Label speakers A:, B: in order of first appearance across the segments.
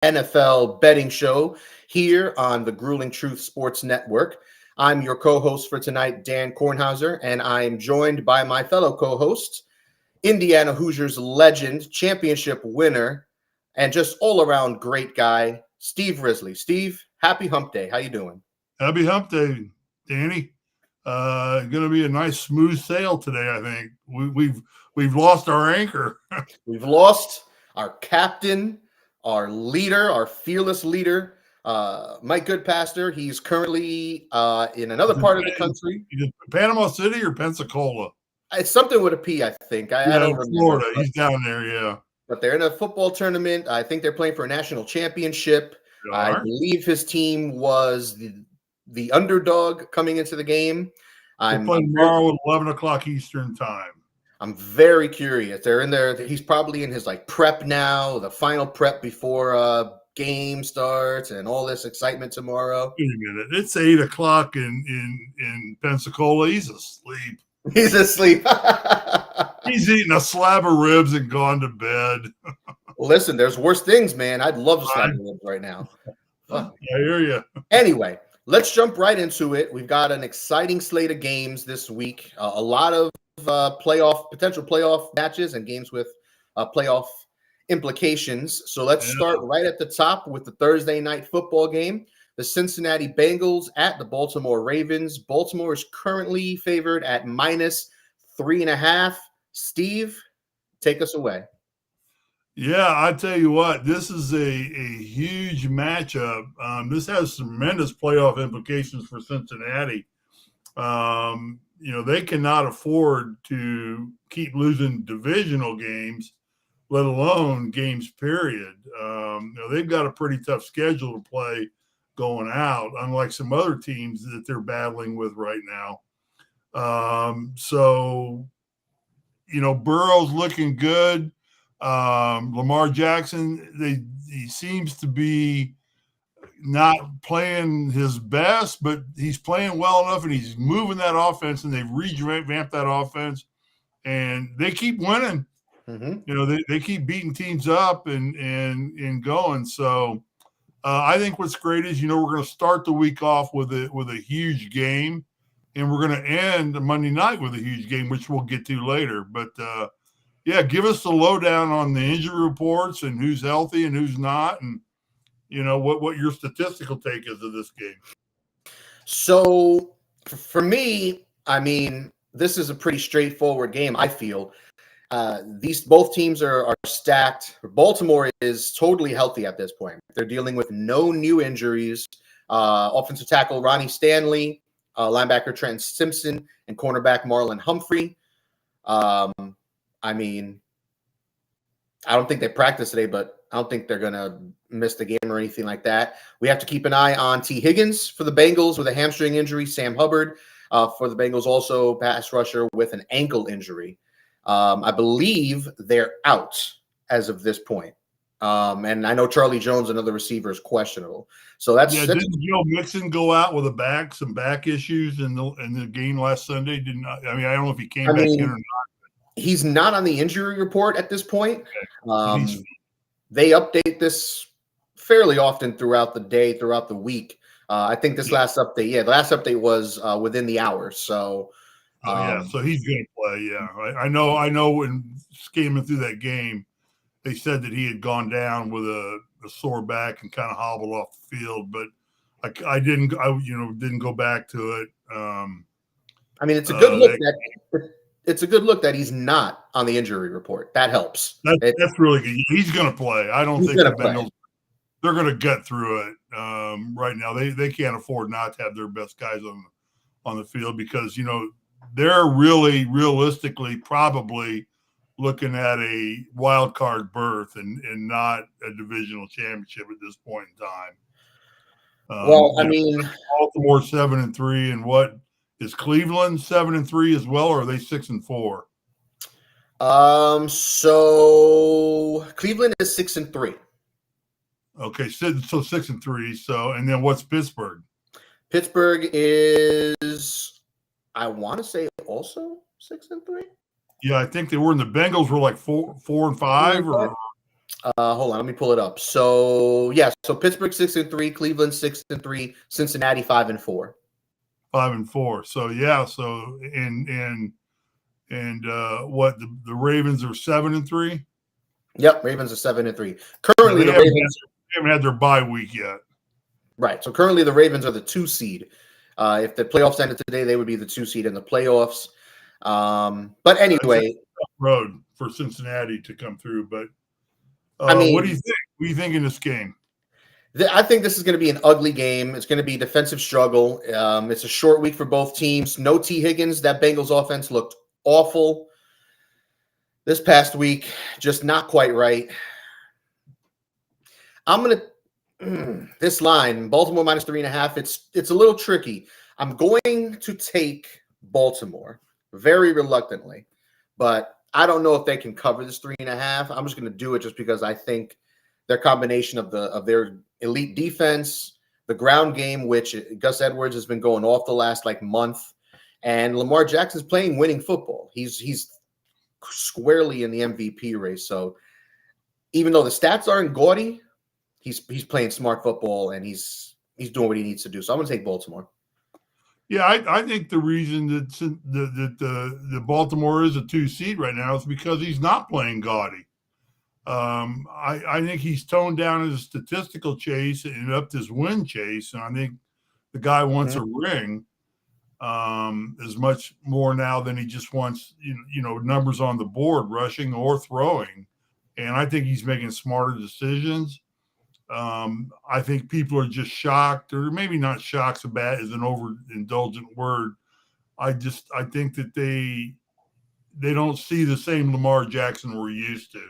A: NFL betting show here on the Grueling Truth Sports Network. I'm your co-host for tonight, Dan Kornhauser, and I'm joined by my fellow co-host, Indiana Hoosiers legend, championship winner, and just all-around great guy, Steve Risley. Steve, happy hump day. How you doing?
B: Happy hump day, Danny. Going to be a nice smooth sail today. I think we've lost our anchor.
A: We've lost our captain, our leader, our fearless leader, Mike Goodpaster. He's currently in another part of the country.
B: Panama City or Pensacola?
A: It's something with a P, I think. I don't remember.
B: Florida. He's down there, yeah.
A: But they're in a football tournament. I think they're playing for a national championship. I believe his team was the underdog coming into the game.
B: They're playing tomorrow at 11 o'clock Eastern time.
A: I'm very curious. They're in there. He's probably in his prep now, the final prep before game starts and all this excitement tomorrow.
B: Wait a minute. It's 8 o'clock in Pensacola. He's asleep.
A: He's asleep.
B: He's eating a slab of ribs and gone to bed.
A: Listen, there's worse things, man. I'd love to slab of ribs right now.
B: I hear you.
A: Anyway, let's jump right into it. We've got an exciting slate of games this week. A lot of potential playoff matches and games with playoff implications. So let's start right at the top with the Thursday night football game. The Cincinnati Bengals at the Baltimore Ravens. Baltimore is currently favored at -3.5. Steve, take us away.
B: Yeah, I tell you what, this is a huge matchup. This has tremendous playoff implications for Cincinnati. They cannot afford to keep losing divisional games, let alone games, period. They've got a pretty tough schedule to play going out, unlike some other teams that they're battling with right now. Burrow's looking good. Lamar Jackson, he seems to be not playing his best, but he's playing well enough and he's moving that offense, and they've revamped that offense and they keep winning. Mm-hmm. They keep beating teams up and going. So I think what's great is, we're going to start the week off with a huge game, and we're going to end Monday night with a huge game, which we'll get to later. But give us the lowdown on the injury reports and who's healthy and who's not, and what your statistical take is of this game.
A: So for me, this is a pretty straightforward game, I feel. Both teams are stacked. Baltimore is totally healthy at this point. They're dealing with no new injuries. Offensive tackle Ronnie Stanley, linebacker Trenton Simpson, and cornerback Marlon Humphrey. I don't think they practiced today, but I don't think they're going to miss the game or anything like that. We have to keep an eye on T. Higgins for the Bengals with a hamstring injury. Sam Hubbard for the Bengals, also pass rusher with an ankle injury. I believe they're out as of this point. And I know Charlie Jones, another receiver, is questionable. So didn't
B: Joe Mixon go out with some back issues in the game last Sunday? I don't know if he came back in or not.
A: He's not on the injury report at this point. They update this fairly often throughout the day, throughout the week. I think this last update, the last update was within the hour. So,
B: so he's going to play. Yeah, I know. When skimming through that game, they said that he had gone down with a sore back and kind of hobbled off the field, but I didn't go back to it.
A: It's a good look it's a good look that he's not on the injury report. That helps.
B: That's really good. He's going to play. I don't think the Bengals, they're going to get through it right now. They can't afford not to have their best guys on the field because, they're really realistically probably looking at a wild card berth and not a divisional championship at this point in time. Baltimore 7-3, and what is Cleveland 7-3 as well, or are they 6-4?
A: So Cleveland is 6-3.
B: Okay, so 6-3. So, and then what's Pittsburgh?
A: Pittsburgh is, I want to say, also 6-3.
B: Yeah, I think they were. And the Bengals were like 4-5, or
A: Hold on, let me pull it up. So yeah, so Pittsburgh 6-3, Cleveland 6-3, Cincinnati 5-4.
B: 5-4. So yeah, so and what the Ravens are 7-3.
A: Yep, Ravens are 7-3.
B: Yeah,
A: Currently, the Ravens
B: haven't had their bye week yet.
A: right. So currently, the Ravens are the 2 seed. If the playoffs ended today, they would be the 2 seed in the playoffs. But anyway,
B: road for Cincinnati to come through. But
A: I mean,
B: what do you think? What do you think in this game?
A: I think this is going to be an ugly game. It's going to be defensive struggle. It's a short week for both teams. No T. Higgins. That Bengals offense looked awful this past week. Just not quite right. I'm going to this line, Baltimore -3.5. It's a little tricky. I'm going to take Baltimore very reluctantly, but I don't know if they can cover this 3.5. I'm just going to do it just because I think their combination of their elite defense, the ground game, which Gus Edwards has been going off the last month, and Lamar Jackson's playing winning football. He's squarely in the MVP race. So even though the stats aren't gaudy, he's playing smart football and he's doing what he needs to do. So I'm going to take Baltimore.
B: Yeah, I think the reason that the Baltimore is a 2 seed right now is because he's not playing gaudy. I think he's toned down his statistical chase and upped his win chase, and I think the guy wants a ring as much more now than he just wants numbers on the board, rushing or throwing. And I think he's making smarter decisions. I think people are just shocked, or maybe not shock's is an overindulgent word. I think that they don't see the same Lamar Jackson we're used to,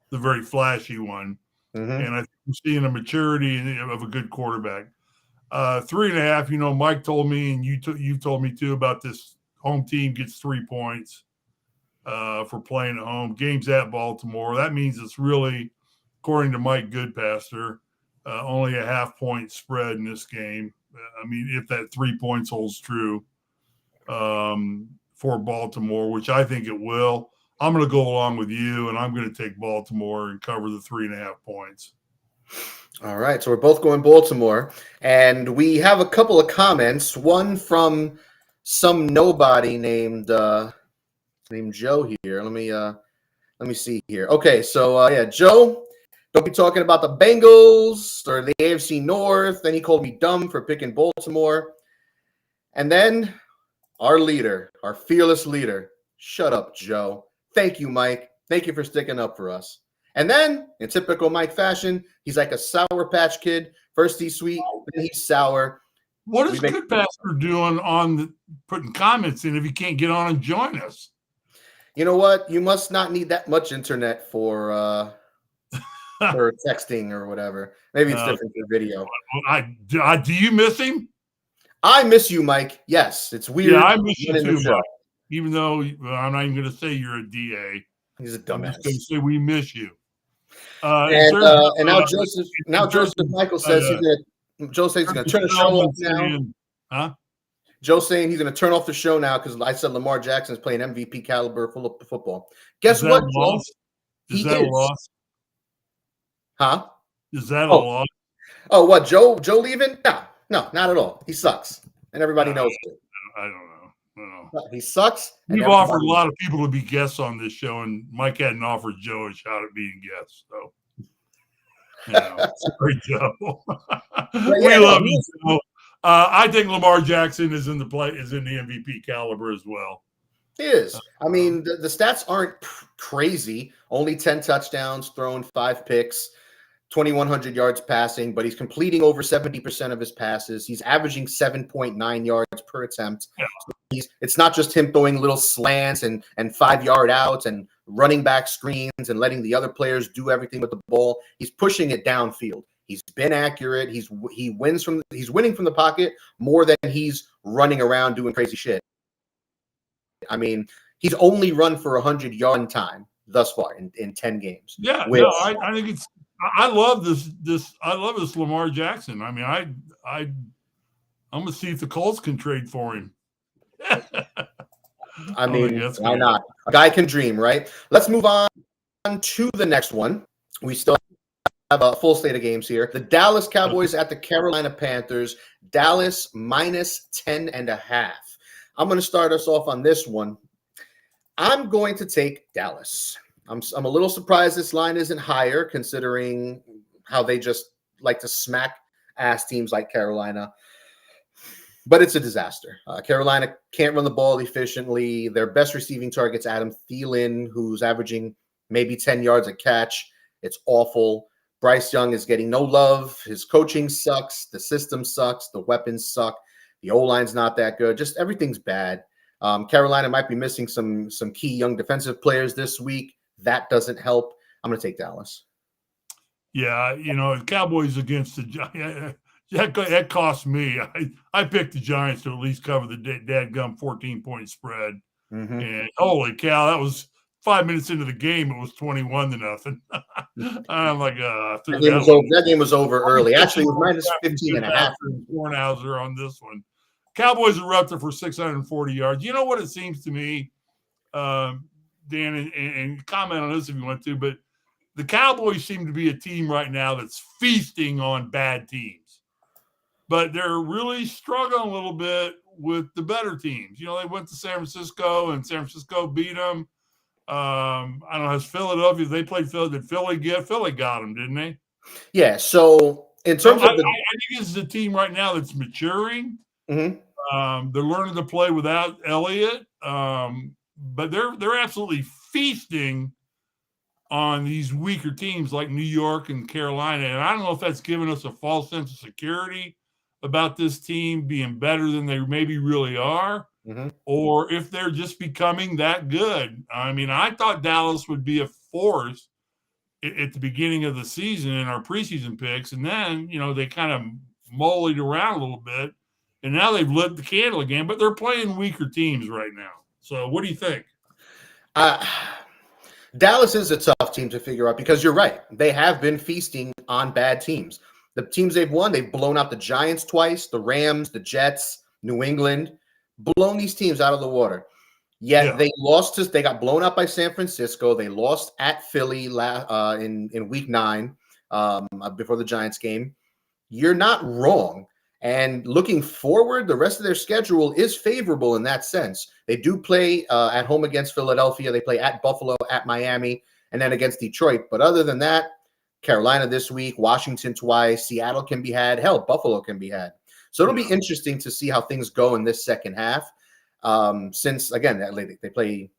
B: the very flashy one. And I think we're seeing a maturity of a good quarterback. 3.5, Mike told me, and you told me too, about this home team gets 3 points for playing at home. Games at Baltimore. That means it's really, according to Mike Goodpaster, only a half-point spread in this game. I mean, if that 3 points holds true for Baltimore, which I think it will, I'm going to go along with you, and I'm going to take Baltimore and cover the 3.5 points.
A: All right, so we're both going Baltimore, and we have a couple of comments. One from some nobody named Joe here. Let me see here. Okay, so yeah, Joe. Don't be talking about the Bengals or the AFC North. Then he called me dumb for picking Baltimore. And then our leader, our fearless leader, shut up, Joe. Thank you, Mike. Thank you for sticking up for us. And then, in typical Mike fashion, he's like a Sour Patch Kid. First he's sweet, then he's sour.
B: What is Goodpaster doing on putting comments in if he can't get on and join us?
A: You know what? You must not need that much internet for or texting or whatever. Maybe it's different for video.
B: Do you miss him?
A: I miss you, Mike. Yes, it's weird.
B: Yeah, I miss you too, Mike. Even though I'm not even going to say you're a DA.
A: He's a dumbass.
B: I'm just going to say we miss you.
A: And now Joseph Michael says Joe says he's going to turn the show off now.
B: Huh?
A: Joe's saying he's going to turn off the show now because I said Lamar Jackson is playing MVP caliber football. Guess what, Joe?
B: Is that a loss?
A: Huh?
B: Is that a loss?
A: Oh, what? Joe leaving? No, not at all. He sucks, and everybody knows it.
B: I don't know.
A: He sucks.
B: We've offered a lot of people to be guests on this show, and Mike hadn't offered Joe a shot at being guests. So, sorry, Joe. We love you, Joe. I think Lamar Jackson is in the MVP caliber as well.
A: He is. I mean, the stats aren't crazy. Only 10 touchdowns, thrown 5 picks, 2,100 yards passing, but he's completing over 70% of his passes. He's averaging 7.9 yards per attempt. Yeah. So it's not just him throwing little slants and 5-yard outs and running back screens and letting the other players do everything with the ball. He's pushing it downfield. He's been accurate. He's winning from the pocket more than he's running around doing crazy shit. I mean, he's only run for 100 yard time thus far in 10 games.
B: Yeah, I think it's. I love this. I love this Lamar Jackson. I mean, I'm gonna see if the Colts can trade for him.
A: I mean, why not? A guy can dream, right? Let's move on to the next one. We still have a full slate of games here. The Dallas Cowboys at the Carolina Panthers. Dallas minus 10.5. I'm going to start us off on this one. I'm going to take Dallas. I'm a little surprised this line isn't higher, considering how they just like to smack ass teams like Carolina. But it's a disaster. Carolina can't run the ball efficiently. Their best receiving target's Adam Thielen, who's averaging maybe 10 yards a catch. It's awful. Bryce Young is getting no love. His coaching sucks. The system sucks. The weapons suck. The O-line's not that good. Just everything's bad. Carolina might be missing some key young defensive players this week. That doesn't help. I'm going to take Dallas.
B: Yeah, Cowboys against the Giants. That cost me. I picked the Giants to at least cover the dadgum 14-point spread.
A: Mm-hmm.
B: And holy cow, that was 5 minutes into the game. It was 21-0. I'm like,
A: that game was over early. Actually, it was minus 15.5.
B: Kornhauser on this one. Cowboys are up there for 640 yards. You know what it seems to me, Dan, and comment on this if you want to, but the Cowboys seem to be a team right now that's feasting on bad teams. But they're really struggling a little bit with the better teams. They went to San Francisco, and San Francisco beat them. I don't know, has Philadelphia, they played Philly. Did Philly get? Philly got them, didn't they?
A: Yeah, so in terms of
B: I think this is a team right now that's maturing.
A: Mm-hmm.
B: They're learning to play without Elliott. But they're absolutely feasting on these weaker teams like New York and Carolina. And I don't know if that's given us a false sense of security about this team being better than they maybe really are, or if they're just becoming that good. I mean, I thought Dallas would be a force at the beginning of the season in our preseason picks, and then, they kind of mollied around a little bit, and now they've lit the candle again, but they're playing weaker teams right now. So what do you think?
A: Dallas is a tough team to figure out because you're right. They have been feasting on bad teams. The teams they've won, they've blown out the Giants twice, the Rams, the Jets, New England, blown these teams out of the water. Yet they got blown out by San Francisco. They lost at Philly in week 9 before the Giants game. You're not wrong. And looking forward, the rest of their schedule is favorable in that sense. They do play at home against Philadelphia. They play at Buffalo, at Miami, and then against Detroit. But other than that, Carolina this week, Washington twice, Seattle can be had. Hell, Buffalo can be had. So it'll be interesting to see how things go in this second half. Since, again, they play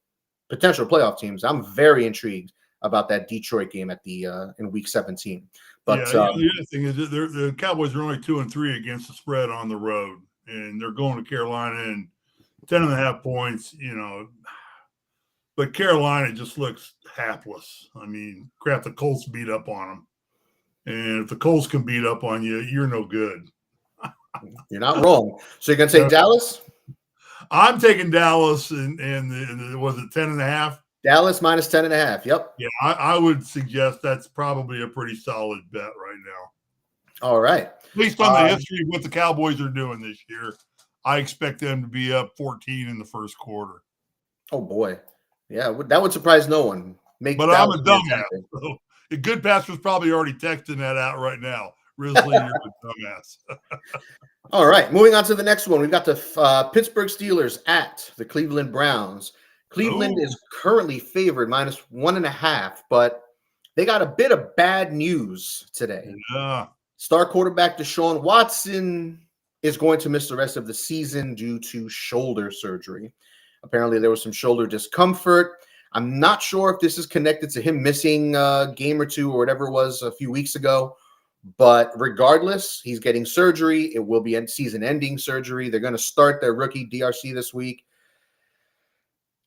A: potential playoff teams. I'm very intrigued about that Detroit game in week 17. But
B: the other thing is that the Cowboys are only 2-3 against the spread on the road, and they're going to Carolina and 10.5 points, But Carolina just looks hapless. I mean, crap, the Colts beat up on them. And if the Colts can beat up on you, you're no good.
A: You're not wrong. So you're going to take Dallas?
B: I'm taking Dallas, and was it 10.5?
A: Dallas minus 10.5. Yep.
B: Yeah, I would suggest that's probably a pretty solid bet right now.
A: All right.
B: Based on the history of what the Cowboys are doing this year, I expect them to be up 14 in the first quarter.
A: Oh, boy. Yeah, that would surprise no one.
B: But I'm a dumbass. So the good pastor's probably already texting that out right now. Risley, you're a dumbass.
A: All right, moving on to the next one. We've got the Pittsburgh Steelers at the Cleveland Browns. Cleveland is currently favored minus 1.5, but they got a bit of bad news today.
B: Yeah.
A: Star quarterback Deshaun Watson is going to miss the rest of the season due to shoulder surgery. Apparently, there was some shoulder discomfort. I'm not sure if this is connected to him missing a game or two or whatever it was a few weeks ago. But regardless, he's getting surgery. It will be season-ending surgery. They're going to start their rookie DRC this week.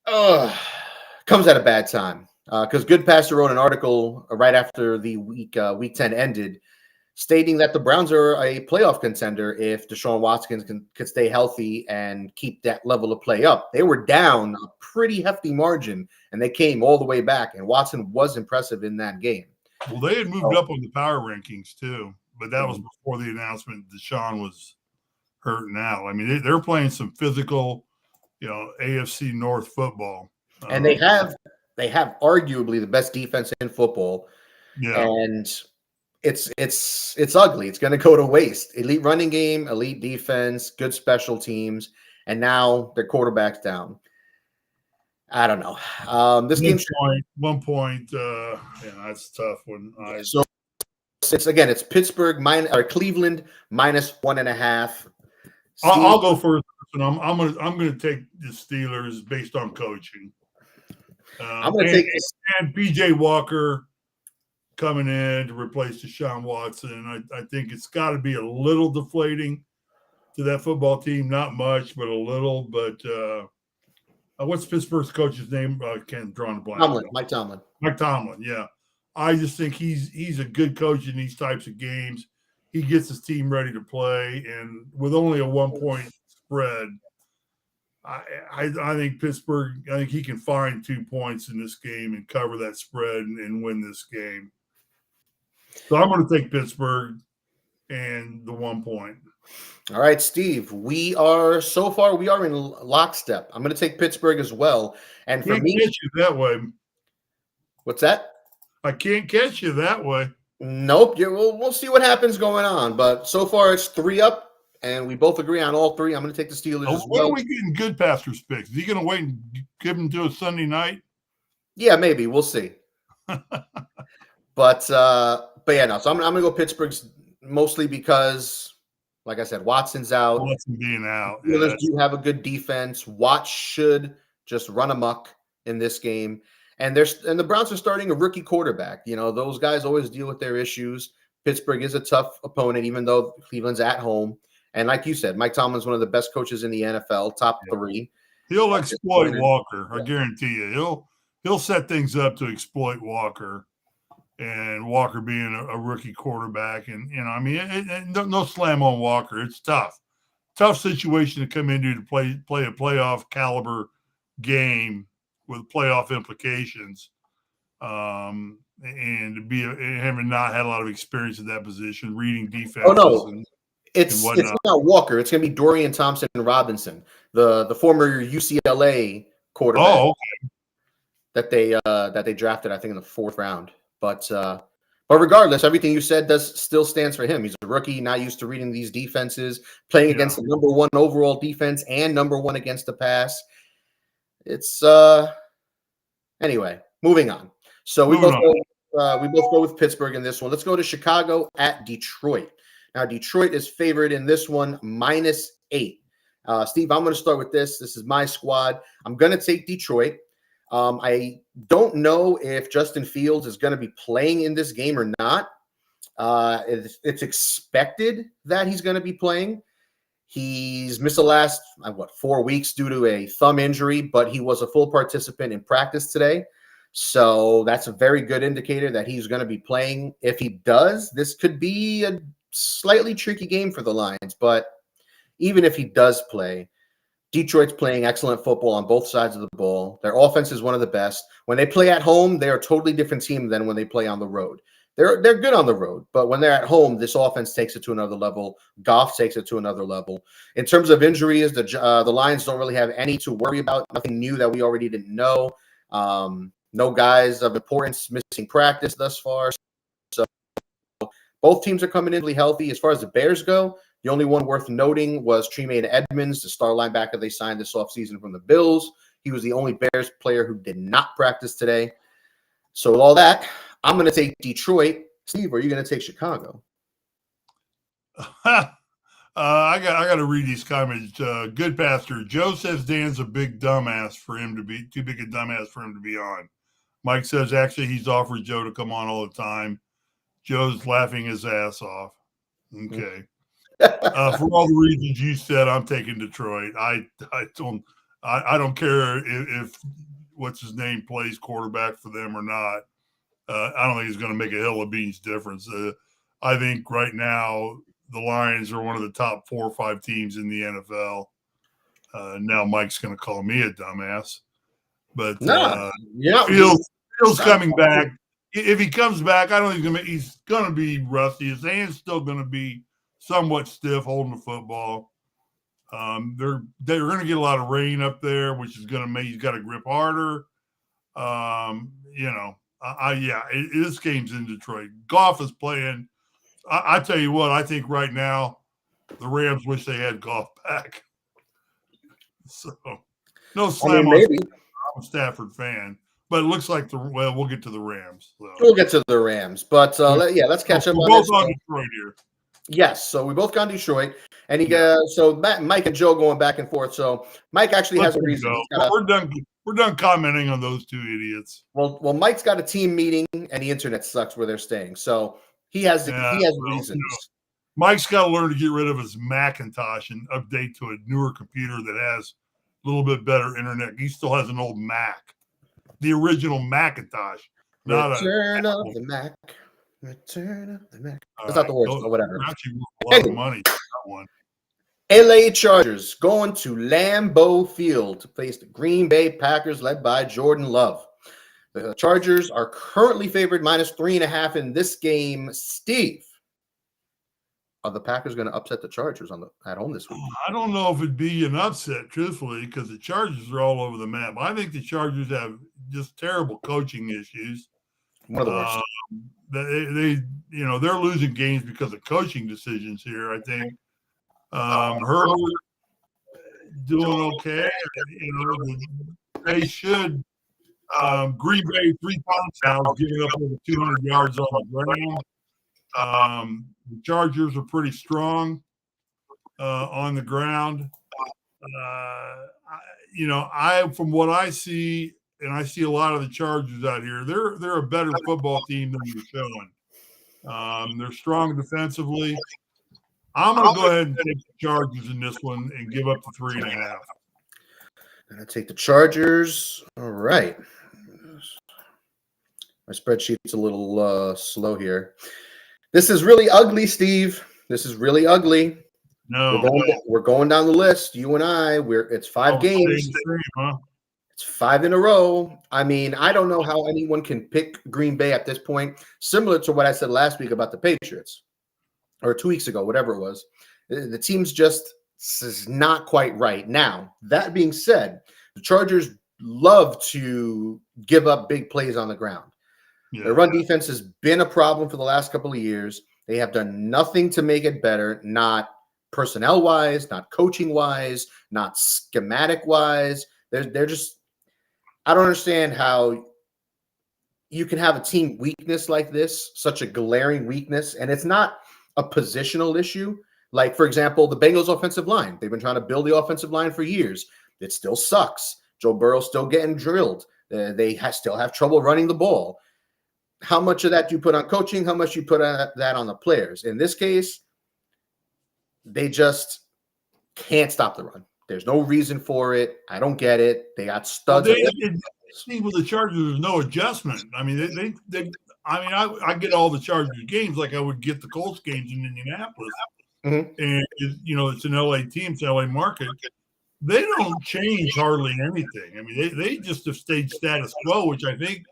A: Comes at a bad time because Good Pastor wrote an article right after the week 10 ended, stating that the Browns are a playoff contender if Deshaun Watson could stay healthy and keep that level of play up. They were down a pretty hefty margin, and they came all the way back, and Watson was impressive in that game.
B: Well, they had moved up on the power rankings too, but that was before the announcement Deshaun was hurting out. I mean, they're playing some physical, AFC North football.
A: And they have arguably the best defense in football.
B: Yeah.
A: And it's ugly. It's going to go to waste. Elite running game, elite defense, good special teams, and now their quarterback's down. I don't know. This game.
B: 1 point. Yeah, that's a tough one.
A: So it's Pittsburgh or Cleveland -1.5.
B: I'll go first, and I'm gonna take the Steelers based on coaching.
A: I'm going to take this.
B: And PJ Walker coming in to replace Deshaun Watson. I think it's got to be a little deflating to that football team. Not much, but a little. But what's Pittsburgh's coach's name? Can't draw on the blank.
A: Mike Tomlin.
B: Mike Tomlin. Yeah, I just think he's a good coach in these types of games. He gets his team ready to play, and with only a 1-point spread, I think Pittsburgh. I think he can find 2 points in this game and cover that spread and win this game. So I'm going to take Pittsburgh and the 1 point.
A: All right, Steve. We are in lockstep. I'm going to take Pittsburgh as well. And for me,
B: catch you that way.
A: What's that?
B: I can't catch you that way.
A: Nope. We'll see what happens going on. But so far, it's 3-up. And we both agree on all three. I'm going to take the Steelers as well.
B: When are we getting good pastors picks? Is he going to wait and give them to a Sunday night?
A: Yeah, maybe. We'll see. But yeah, no. So I'm going to go Pittsburgh's mostly because, like I said, Watson's out.
B: Watson being out.
A: The Steelers do have a good defense. Watts should just run amok in this game. And the Browns are starting a rookie quarterback. You know, those guys always deal with their issues. Pittsburgh is a tough opponent, even though Cleveland's at home. And like you said, Mike Tomlin's one of the best coaches in the NFL, top 3.
B: He'll exploit Walker. I guarantee you. He'll set things up to exploit Walker, and Walker being a rookie quarterback. And I mean, no slam on Walker. It's tough situation to come into to play a playoff caliber game with playoff implications, and to be having not had a lot of experience in that position, reading defenses.
A: Oh no. It's not Walker. It's going to be Dorian Thompson-Robinson, the former UCLA quarterback.
B: Oh, okay.
A: That they drafted, I think, in the 4th round. But regardless, everything you said still stands for him. He's a rookie, not used to reading these defenses, playing against the number 1 overall defense and number 1 against the pass. It's anyway. Moving on. So we both go with Pittsburgh in this one. Let's go to Chicago at Detroit. Now, Detroit is favored in this one, -8. Steve, I'm going to start with this. This is my squad. I'm going to take Detroit. I don't know if Justin Fields is going to be playing in this game or not. It's expected that he's going to be playing. He's missed the last, 4 weeks due to a thumb injury, but he was a full participant in practice today. So that's a very good indicator that he's going to be playing. If he does, this could be a slightly tricky game for the Lions, but even if he does play, Detroit's playing excellent football on both sides of the ball. Their offense is one of the best. When they play at home, they're a totally different team than when they play on the road. They're good on the road, but when they're at home, this offense takes it to another level. Goff takes it to another level. In terms of injuries, the Lions don't really have any to worry about. Nothing new that we already didn't know. No guys of importance missing practice thus far. So both teams are coming in really healthy. As far as the Bears go, the only one worth noting was Tremaine Edmonds, the star linebacker they signed this offseason from the Bills. He was the only Bears player who did not practice today. So with all that, I'm going to take Detroit. Steve, are you going to take Chicago?
B: I got to read these comments. Good pastor. Joe says Dan's a big dumbass for him to be too big a dumbass for him to be on. Mike says actually he's offered Joe to come on all the time. Joe's laughing his ass off. Okay. For all the reasons you said, I'm taking Detroit. I don't care if what's his name plays quarterback for them or not. I don't think it's going to make a hill of beans difference. I think right now the Lions are one of the top 4 or 5 teams in the NFL. Now Mike's going to call me a dumbass, but Fields coming back. If he comes back, I don't think he's going to be rusty. His hand's still going to be somewhat stiff holding the football. They're going to get a lot of rain up there, which is going to make he's got to grip harder. This game's in Detroit. Goff is playing I tell you what, I think right now the Rams wish they had Goff back. So no slam on.
A: Maybe
B: I'm a Stafford fan, but it looks like we'll get to the Rams. So.
A: we'll get to the Rams, but let's catch up
B: We're
A: on
B: both
A: this.
B: on Detroit here.
A: Yes, so we both got Detroit, and so Mike and Joe going back and forth. So Mike actually has a reason.
B: We're done. We're done commenting on those two idiots.
A: Well, Mike's got a team meeting, and the internet sucks where they're staying. So he has reasons.
B: You know, Mike's got to learn to get rid of his Macintosh and update to a newer computer that has a little bit better internet. He still has an old Mac, the original Macintosh.
A: Return of the Mac. Return of the Mac. That's not the words, but whatever.
B: Actually, a lot of money for that one.
A: LA Chargers going to Lambeau Field to face the Green Bay Packers led by Jordan Love. The Chargers are currently favored -3.5 in this game. Steve, are the Packers going to upset the Chargers at home this week?
B: I don't know if it'd be an upset, truthfully, because the Chargers are all over the map. I think the Chargers have just terrible coaching issues.
A: One of the worst.
B: They're losing games because of coaching decisions here. I think Herbert doing okay. They should. Green Bay 3 times now, giving up over 200 yards on the ground. The Chargers are pretty strong on the ground. From what I see, and I see a lot of the Chargers out here, they're a better football team than they're showing. They're strong defensively. I'm going to go ahead and take the Chargers in this one and give up the 3.5.
A: Gonna take the Chargers. All right. My spreadsheet's a little slow here. This is really ugly, Steve. This is really ugly.
B: No,
A: we're going down the list. You and I. It's 5 games. It's 5 in a row. I mean, I don't know how anyone can pick Green Bay at this point. Similar to what I said last week about the Patriots, or 2 weeks ago, whatever it was. The team's just is not quite right. Now, that being said, the Chargers love to give up big plays on the ground. Yeah. Their run defense has been a problem for the last couple of years. They have done nothing to make it better, not personnel-wise, not coaching-wise, not schematic-wise. They're just – I don't understand how you can have a team weakness like this, such a glaring weakness, and it's not a positional issue. Like, for example, the Bengals offensive line. They've been trying to build the offensive line for years. It still sucks. Joe Burrow's still getting drilled. They still have trouble running the ball. How much of that do you put on coaching? How much you put on that on the players? In this case, they just can't stop the run. There's no reason for it. I don't get it. They got studs.
B: With the Chargers, there's no adjustment. I mean, I get all the Chargers games like I would get the Colts games in Indianapolis. Mm-hmm. And, it's an LA team, it's an LA market. They don't change hardly anything. I mean, they just have stayed status quo, which I think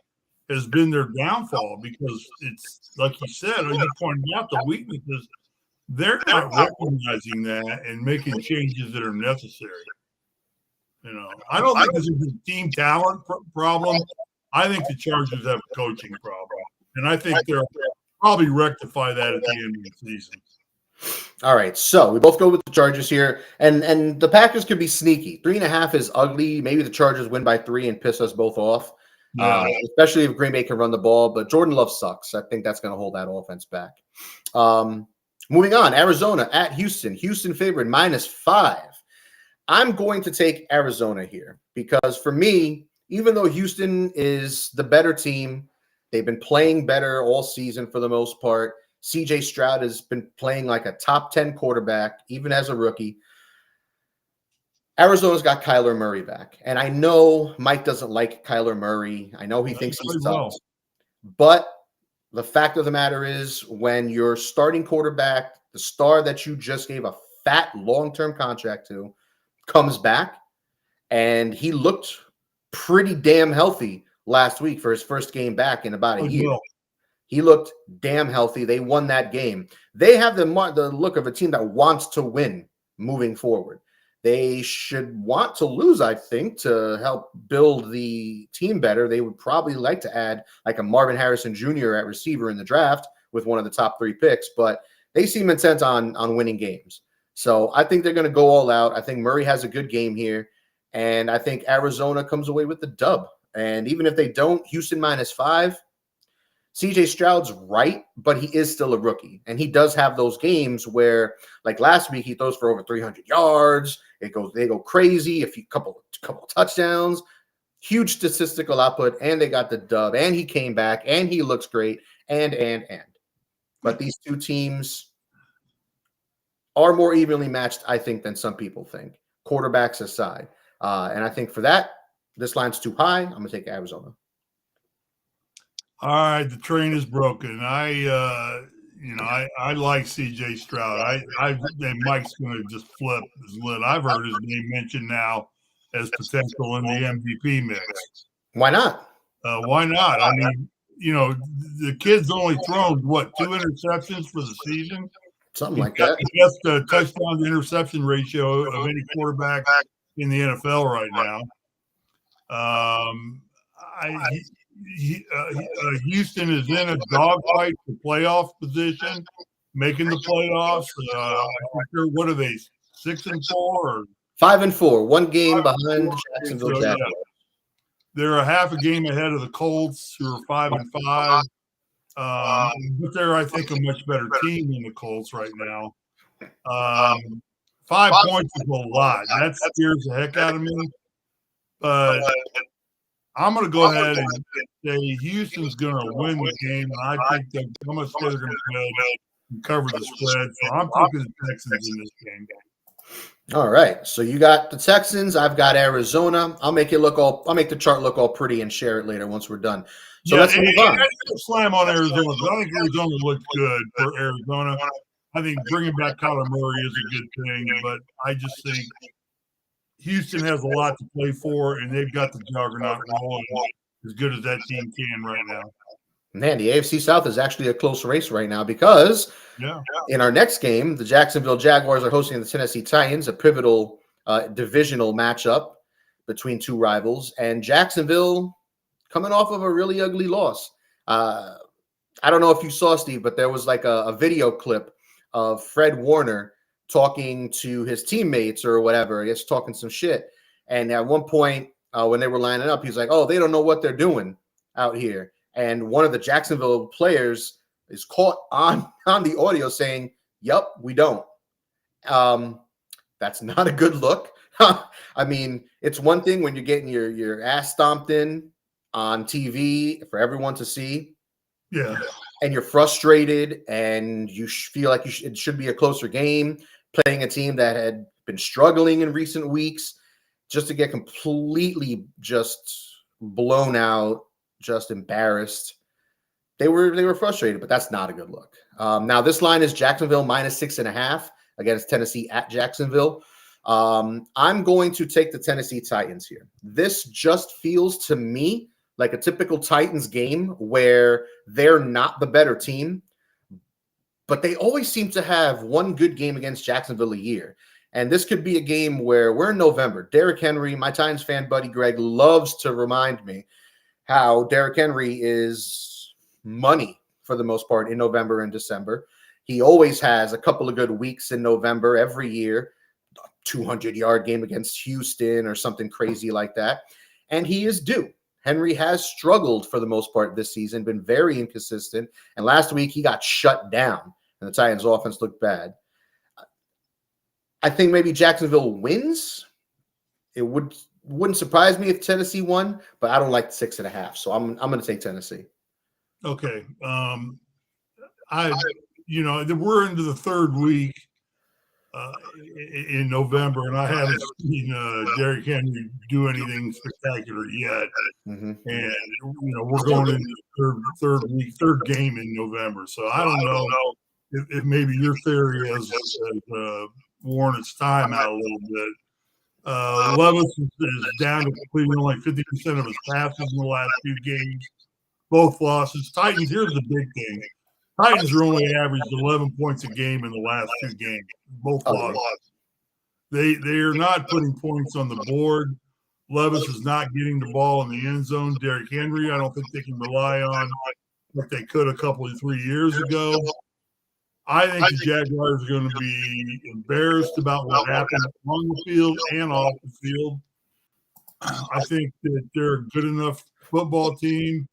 B: has been their downfall because it's, like you said, or you pointed out, the weaknesses, they're not recognizing that and making changes that are necessary. I don't think this is a team talent problem. I think the Chargers have a coaching problem. And I think they'll probably rectify that at the end of the season.
A: All right, so we both go with the Chargers here, and the Packers could be sneaky. 3.5 is ugly. Maybe the Chargers win by 3 and piss us both off, especially if Green Bay can run the ball. But Jordan Love sucks. I think that's going to hold that offense back. Moving on, Arizona at Houston. Houston favored -5. I'm going to take Arizona here because for me, even though Houston is the better team, they've been playing better all season for the most part. C.J. Stroud has been playing like a top 10 quarterback, even as a rookie. Arizona's got Kyler Murray back. And I know Mike doesn't like Kyler Murray. I know he thinks he sucks. But the fact of the matter is when your starting quarterback, the star that you just gave a fat long-term contract to, comes back, and he looked pretty damn healthy last week for his first game back in about a year. Well. He looked damn healthy. They won that game. They have the look of a team that wants to win moving forward. They should want to lose, I think, to help build the team better. They would probably like to add like a Marvin Harrison Jr. at receiver in the draft, with one of the top 3 picks, but they seem intent on winning games. So I think they're going to go all out. I think Murray has a good game here, and I think Arizona comes away with the dub. And even if they don't, Houston -5. CJ Stroud's right, but he is still a rookie. And he does have those games where, like last week, he throws for over 300 yards. They go crazy, couple touchdowns, huge statistical output, and they got the dub, and he came back, and he looks great, and. But these two teams are more evenly matched, I think, than some people think, quarterbacks aside. And I think for that, this line's too high. I'm going to take Arizona.
B: All right, the train is broken. I like C.J. Stroud. I think Mike's going to just flip his lid. I've heard his name mentioned now as potential in the MVP mix.
A: Why not?
B: Why not? I mean, the kid's only thrown 2 interceptions for the season.
A: Something like that.
B: The best touchdown to interception ratio of any quarterback in the NFL right now. Houston is in a dogfight for playoff position, making the playoffs. What are they? 6-4 or
A: 5-4? One game behind Jacksonville Jaguars.
B: Yeah. They're a half a game ahead of the Colts, who are 5-5. But they're, I think, a much better team than the Colts right now. 5 points is a lot. That scares the heck out of me. But I'm going to go ahead and say Houston's going to win the game, and I think I'm going to say they're going to win and cover the spread. So I'm taking the Texans in this game.
A: All right. So you got the Texans. I've got Arizona. I'll make the chart look all pretty and share it later once we're done. So let's move on.
B: Slam on Arizona. I think Arizona looked good for Arizona. I think bringing back Kyler Murray is a good thing, but I just think Houston has a lot to play for, and they've got the juggernaut rolling as good as that team can right now.
A: Man, the AFC South is actually a close race right now because in our next game, the Jacksonville Jaguars are hosting the Tennessee Titans, a pivotal divisional matchup between two rivals, and Jacksonville coming off of a really ugly loss. I don't know if you saw, Steve, but there was like a video clip of Fred Warner talking to his teammates or whatever, I guess talking some shit. And at one point when they were lining up, he's like, oh, they don't know what they're doing out here. And one of the Jacksonville players is caught on the audio saying, yep, we don't. That's not a good look. I mean, it's one thing when you're getting your ass stomped in on TV for everyone to see.
B: Yeah.
A: And you're frustrated and you feel like it should be a closer game, playing a team that had been struggling in recent weeks, just to get completely just blown out, just embarrassed. They were frustrated, but that's not a good look. Now this line is Jacksonville -6.5 against Tennessee at Jacksonville. I'm going to take the Tennessee Titans here. This just feels to me like a typical Titans game where they're not the better team, but they always seem to have one good game against Jacksonville a year. And this could be a game where we're in November. Derrick Henry, my Titans fan buddy Greg, loves to remind me how Derrick Henry is money for the most part in November and December. He always has a couple of good weeks in November every year, 200-yard game against Houston or something crazy like that. And he is due. Henry has struggled for the most part this season, been very inconsistent. And last week he got shut down and the Titans offense looked bad. I think maybe Jacksonville wins. It wouldn't surprise me if Tennessee won, but I don't like the 6.5. So I'm going to take Tennessee.
B: Okay. We're into the third week in November, and I haven't seen Derrick Henry do anything spectacular yet.
A: Mm-hmm.
B: And we're going into the third game in November. So I don't know if maybe your theory has worn its time out a little bit. Levis is down to completing only 50% of his passes in the last few games. Both losses. Titans, here's the big thing. Titans are only averaged 11 points a game in the last two games. Both losses. They are not putting points on the board. Levis is not getting the ball in the end zone. Derrick Henry, I don't think they can rely on like they could a couple of 3 years ago. I think the Jaguars are going to be embarrassed about what happened on the field and off the field. I think that they're a good enough football team.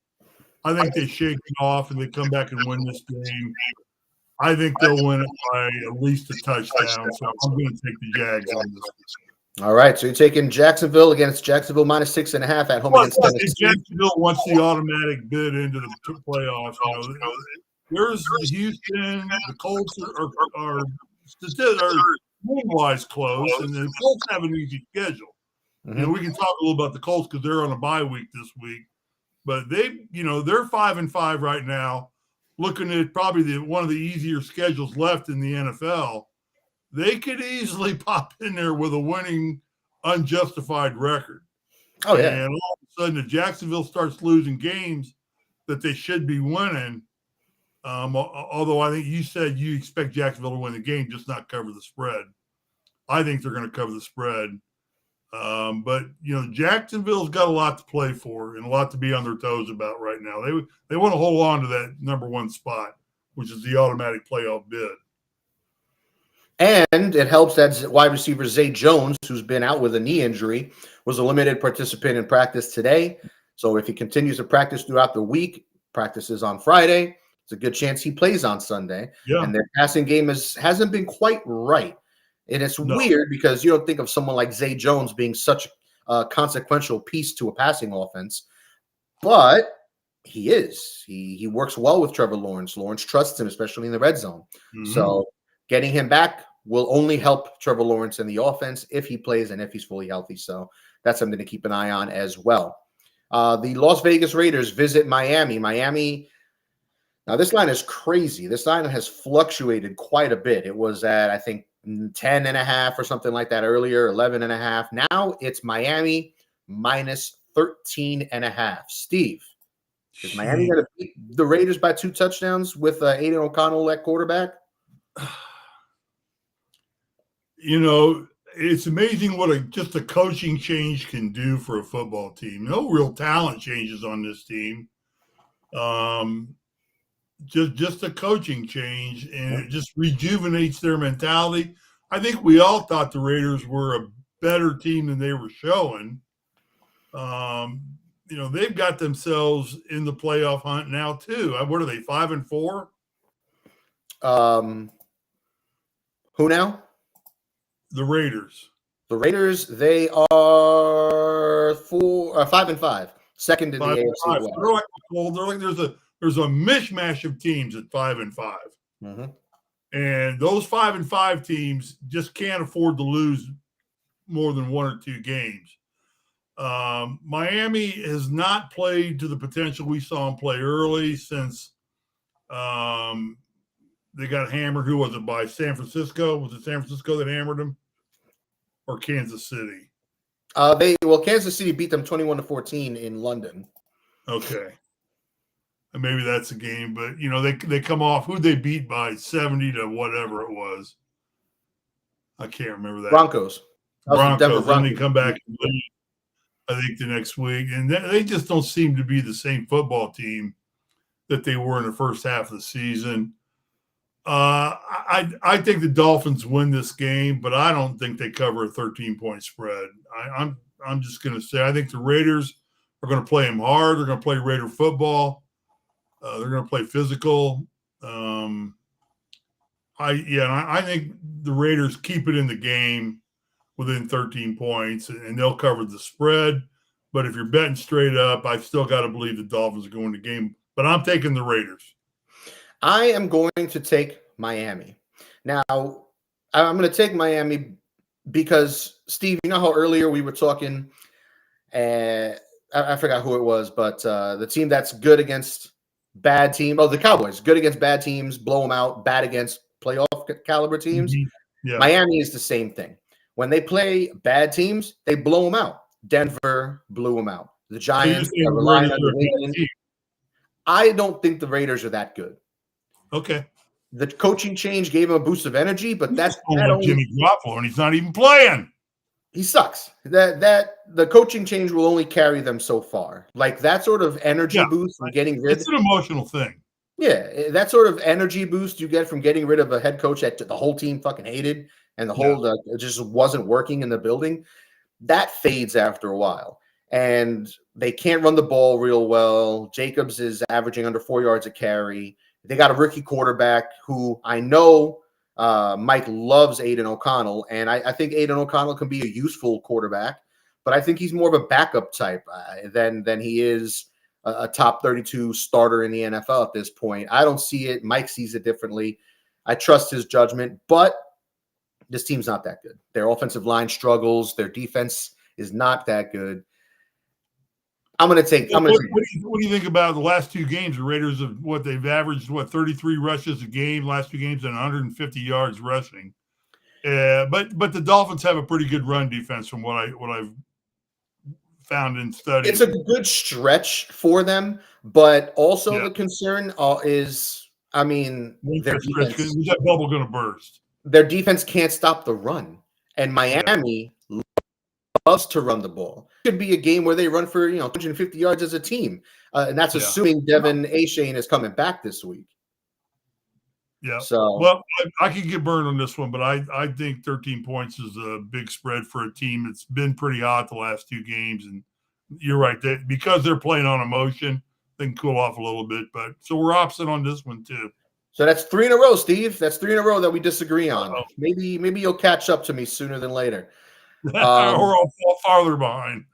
B: I think they shake it off and they come back and win this game. I think they'll win it by at least a touchdown. So I'm going to take the Jags on this.
A: All right, so you're taking Jacksonville against Jacksonville -6.5 at home against Tennessee.
B: Jacksonville wants the automatic bid into the playoffs. There's Houston. The Colts are wise close, and the Colts have an easy schedule.
A: Mm-hmm.
B: We can talk a little about the Colts because they're on a bye week this week, but they're 5-5 right now, looking at probably one of the easier schedules left in the NFL. They could easily pop in there with a winning, unjustified record.
A: Oh, yeah.
B: And all of a sudden, if Jacksonville starts losing games that they should be winning, although I think you said you expect Jacksonville to win the game, just not cover the spread. I think they're going to cover the spread. But, Jacksonville's got a lot to play for and a lot to be on their toes about right now. They want to hold on to that number one spot, which is the automatic playoff bid.
A: And it helps that wide receiver Zay Jones, who's been out with a knee injury, was a limited participant in practice today. So if he continues to practice throughout the week, practices on Friday, it's a good chance he plays on Sunday.
B: Yeah.
A: And their passing game hasn't been quite right. And it's weird because you don't think of someone like Zay Jones being such a consequential piece to a passing offense. But he is. He works well with Trevor Lawrence. Lawrence trusts him, especially in the red zone.
B: Mm-hmm.
A: So getting him back will only help Trevor Lawrence in the offense if he plays and if he's fully healthy. So that's something to keep an eye on as well. The Las Vegas Raiders visit Miami. Now, this line is crazy. This line has fluctuated quite a bit. It was at, I think, 10.5 or something like that earlier, 11.5. Now it's Miami -13.5. Steve, is Miami going to beat the Raiders by 2 touchdowns with Aiden O'Connell at quarterback?
B: It's amazing what just a coaching change can do for a football team. No real talent changes on this team. Just a coaching change, and it just rejuvenates their mentality. I think we all thought the Raiders were a better team than they were showing. They've got themselves in the playoff hunt now too. What are they, 5-4?
A: Who now?
B: The Raiders.
A: The Raiders, they are 5-5, second in the AFC West.
B: There's a mishmash of teams at 5-5,
A: mm-hmm.
B: and those 5-5 teams just can't afford to lose more than 1 or 2 games. Miami has not played to the potential we saw them play early since they got hammered. Who was it by? San Francisco? Was it San Francisco that hammered them, or Kansas City?
A: Kansas City beat them 21-14 in London.
B: Okay, and maybe that's a game, but they come off. Who'd they beat by 70 to whatever it was? I can't remember that.
A: Broncos.
B: Then they come back and lead, I think, the next week, and they just don't seem to be the same football team that they were in the first half of the season. I think the Dolphins win this game, but I don't think they cover a 13-point spread. I'm just going to say I think the Raiders are going to play them hard. They're going to play Raider football. They're going to play physical. I think the Raiders keep it in the game within 13 points, and they'll cover the spread. But if you're betting straight up, I still got to believe the Dolphins are going to game. But I'm taking the Raiders.
A: I am going to take Miami. Now, I'm going to take Miami because, Steve, you know how earlier we were talking, I forgot who it was, but the team that's good against bad team. Oh, the Cowboys, good against bad teams, blow them out, bad against playoff caliber teams.
B: Mm-hmm. Yeah.
A: Miami is the same thing. When they play bad teams, they blow them out. Denver blew them out. The Giants, Carolina, I don't think the Raiders are that good.
B: Okay.
A: The coaching change gave him a boost of energy, but that's
B: Jimmy Garoppolo, and he's not even playing.
A: he sucks. That the coaching change will only carry them so far. Like that sort of energy
B: Yeah,
A: boost from getting rid.
B: it's an emotional thing.
A: Yeah, that sort of energy boost you get from getting rid of a head coach that the whole team fucking hated and the whole it just wasn't working in the building. That fades after a while. And they can't run the ball real well. Jacobs is averaging under 4 yards a carry. They got a rookie quarterback who I know Mike loves Aiden O'Connell, and I think Aiden O'Connell can be a useful quarterback, but I think he's more of a backup type than he is a top 32 starter in the NFL at this point. I don't see it. Mike sees it differently. I trust his judgment, but this team's not that good. Their offensive line struggles. Their defense is not that good. What do
B: you think about the last two games? The Raiders of what they've averaged, 33 rushes a game, last two games, and 150 yards rushing. But the Dolphins have a pretty good run defense from what I've found in studying.
A: It's a good stretch for them, but also the concern is, I mean, their defense.
B: Is that bubble going to burst?
A: Their defense can't stop the run, and Miami loves to run the ball. It could be a game where they run for 150 yards as a team, and that's assuming Devin Achane is coming back this week.
B: Yeah.
A: So,
B: well, I could get burned on this one, but I think 13 points is a big spread for a team that's been pretty hot the last two games. And you're right, because they're playing on emotion, they can cool off a little bit. But so we're opposite on this one too.
A: So that's 3 in a row, Steve. That's 3 in a row that we disagree on. Uh-oh. Maybe you'll catch up to me sooner than later.
B: Or I'll fall farther behind.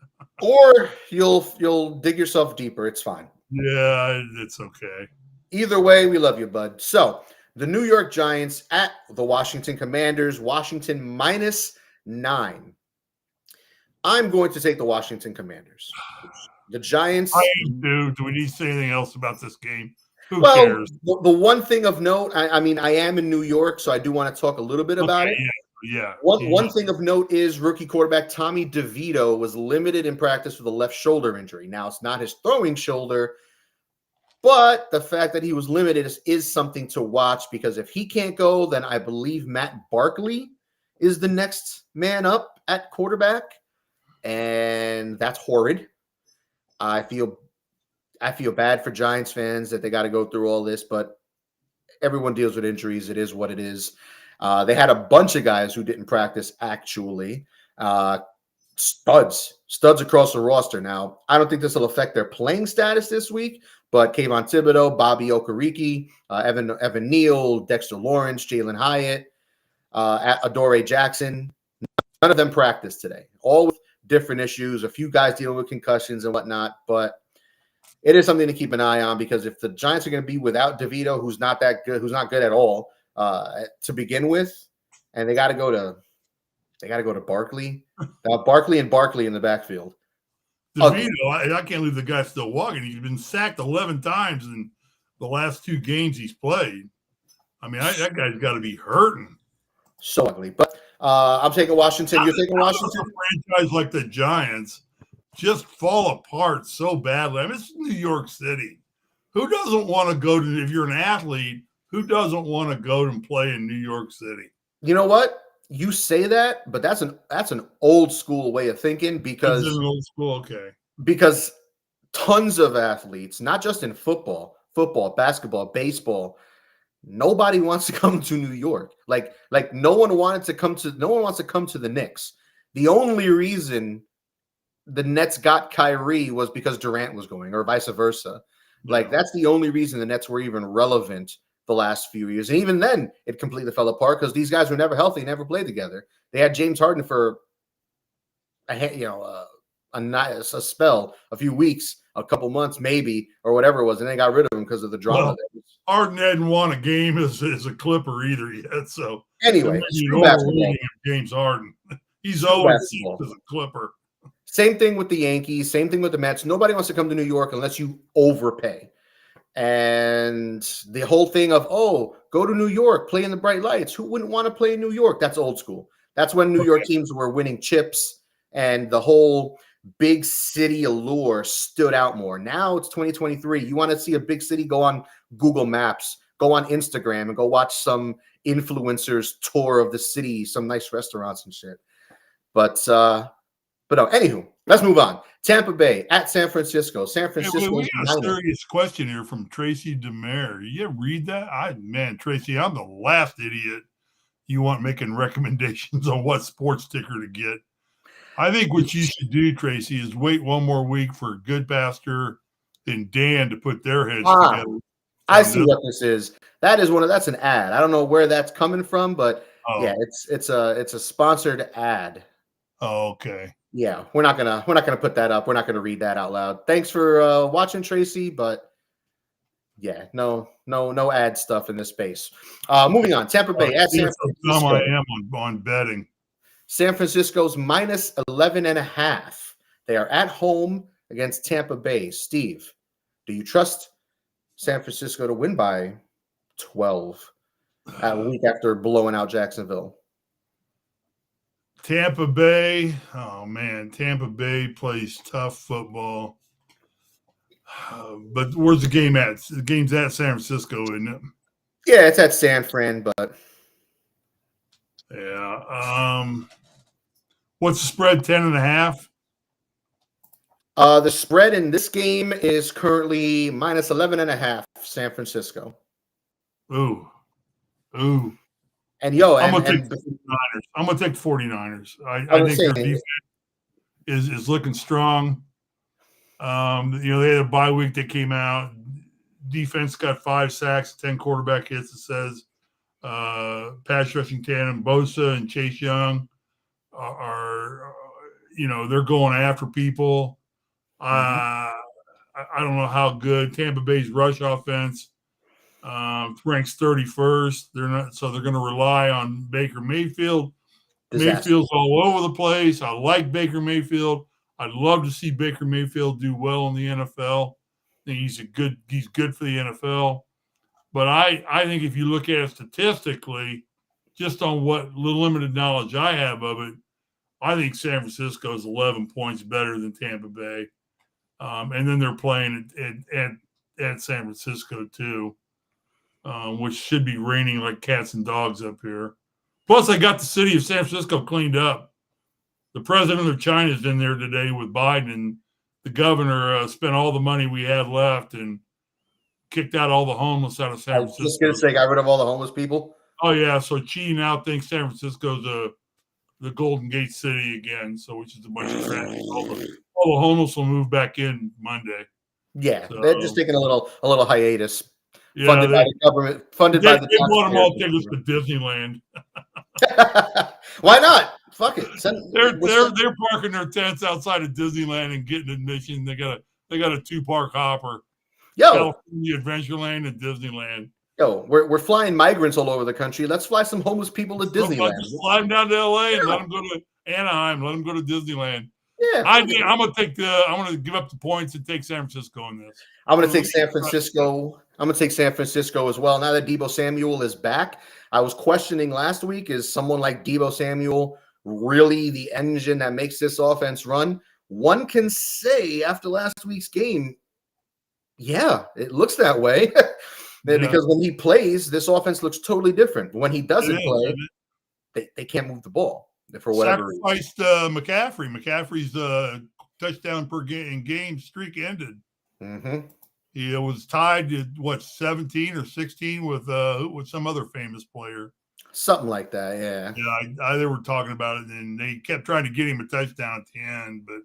A: Or you'll dig yourself deeper. It's fine.
B: Yeah, it's okay.
A: Either way, we love you, bud. So the New York Giants at the Washington Commanders. Washington -9. I'm going to take the Washington Commanders. The Giants.
B: Do we need to say anything else about this game? Who cares?
A: The one thing of note, I mean, I am in New York, so I do want to talk a little bit about it.
B: Yeah.
A: One thing of note is rookie quarterback Tommy DeVito was limited in practice with a left shoulder injury. Now, it's not his throwing shoulder, but the fact that he was limited is something to watch, because if he can't go, then I believe Matt Barkley is the next man up at quarterback, and that's horrid. I feel bad for Giants fans that they got to go through all this, but everyone deals with injuries. It is what it is. They had a bunch of guys who didn't practice, actually. Studs across the roster. Now, I don't think this will affect their playing status this week, but Kayvon Thibodeau, Bobby Okereke, Evan Neal, Dexter Lawrence, Jalen Hyatt, Adoree Jackson, none of them practiced today. All with different issues, a few guys dealing with concussions and whatnot, but it is something to keep an eye on, because if the Giants are going to be without DeVito, who's not that good, who's not good at all to begin with, and they got to go to Barkley, Barkley in the backfield.
B: DeVito, I can't believe the guy's still walking. He's been sacked 11 times in the last two games he's played. I mean, that guy's got to be hurting.
A: So ugly, but I'm taking Washington. You're taking Washington.
B: A franchise like the Giants just fall apart so badly. I mean, it's New York City. Who doesn't want to go to, if you're an athlete, who doesn't want to go and play in New York City?
A: You know what? You say that, but that's an old school way of thinking, because
B: it's an old school, okay.
A: Because tons of athletes, not just in football, basketball, baseball, nobody wants to come to New York. Like no one wants to come to the Knicks. The only reason the Nets got Kyrie was because Durant was going, or vice versa. Like, that's the only reason the Nets were even relevant the last few years. And even then, it completely fell apart because these guys were never healthy, never played together. They had James Harden for a spell, a few weeks, a couple months maybe, or whatever it was, and they got rid of him because of the drama.
B: Well, Harden hadn't won a game as a Clipper either yet. So
A: anyway,
B: James Harden. He's always as a Clipper.
A: Same thing with the Yankees, same thing with the Mets. Nobody wants to come to New York unless you overpay. And the whole thing of, go to New York, play in the bright lights. Who wouldn't want to play in New York? That's old school. That's when New York teams were winning chips and the whole big city allure stood out more. Now it's 2023. You want to see a big city, go on Google Maps, go on Instagram, and go watch some influencers tour of the city, some nice restaurants and shit. But no, anywho, let's move on. Tampa Bay at San Francisco. San
B: Hey, we
A: Francisco's
B: got a serious question here from Tracy Demare. You read that? Tracy, I'm the last idiot you want making recommendations on what sports ticker to get. I think what you should do, Tracy, is wait one more week for Goodpaster and Dan to put their heads together.
A: I see what this is. That's an ad. I don't know where that's coming from, but yeah, it's a sponsored ad.
B: Oh, okay.
A: Yeah, we're not gonna put that up. We're not gonna read that out loud. Thanks for watching, Tracy, but yeah, no ad stuff in this space. Moving on. Tampa Bay at San Francisco.
B: I am on betting.
A: San Francisco's minus 11.5. They are at home against Tampa Bay. Steve, do you trust San Francisco to win by 12 a week after blowing out Jacksonville?
B: Tampa Bay. Oh, man. Tampa Bay plays tough football. But where's the game at? The game's at San Francisco, isn't it?
A: Yeah, it's at San Fran, but
B: yeah. What's the spread? 10.5?
A: The spread in this game is currently minus 11.5, San Francisco.
B: Ooh.
A: And I'm
B: gonna take the 49ers. I'm gonna take the 49ers. I think their defense is looking strong. They had a bye week that came out. Defense got 5 sacks, 10 quarterback hits. It says pass rushing tandem Bosa and Chase Young are they're going after people. I don't know how good Tampa Bay's rush offense ranks 31st. They're going to rely on Baker Mayfield.
A: Disaster.
B: Mayfield's all over the place. I like Baker Mayfield. I'd love to see Baker Mayfield do well in the NFL. I think he's good for the NFL. But I think if you look at it statistically, just on what little limited knowledge I have of it, I think San Francisco is 11 points better than Tampa Bay. And then they're playing at San Francisco too, which should be raining like cats and dogs up here. Plus, I got the city of San Francisco cleaned up. The president of China is in there today with Biden, and the governor spent all the money we had left and kicked out all the homeless out of San Francisco.
A: I was just going to say, got rid of all the homeless people.
B: Oh, yeah. So Xi now thinks San Francisco's the Golden Gate City again, which is a bunch of trash. All the homeless will move back in Monday.
A: Yeah, so, they're just taking a little hiatus.
B: Yeah,
A: funded by the government. Funded by the.
B: They bought them all tickets to Disneyland.
A: Why not? Fuck it.
B: They're parking their tents outside of Disneyland and getting admission. They got a 2-park hopper. California Adventureland and Disneyland.
A: We're flying migrants all over the country. Let's fly some homeless people to Disneyland.
B: Just fly them down to LA and let them go to Anaheim. Let them go to Disneyland.
A: Yeah,
B: I'm gonna give up the points and take San Francisco in this.
A: I'm gonna take San Francisco. I'm gonna take San Francisco as well. Now that Deebo Samuel is back, I was questioning last week: is someone like Deebo Samuel really the engine that makes this offense run? One can say after last week's game, yeah, it looks that way. Because when he plays, this offense looks totally different. When he doesn't play, they can't move the ball for whatever reason.
B: Sacrificed McCaffrey. McCaffrey's touchdown per game streak ended.
A: Mm-hmm.
B: He was tied to 17 or 16 with some other famous player.
A: Something like that, yeah.
B: Yeah, they were talking about it, and they kept trying to get him a touchdown at the end, but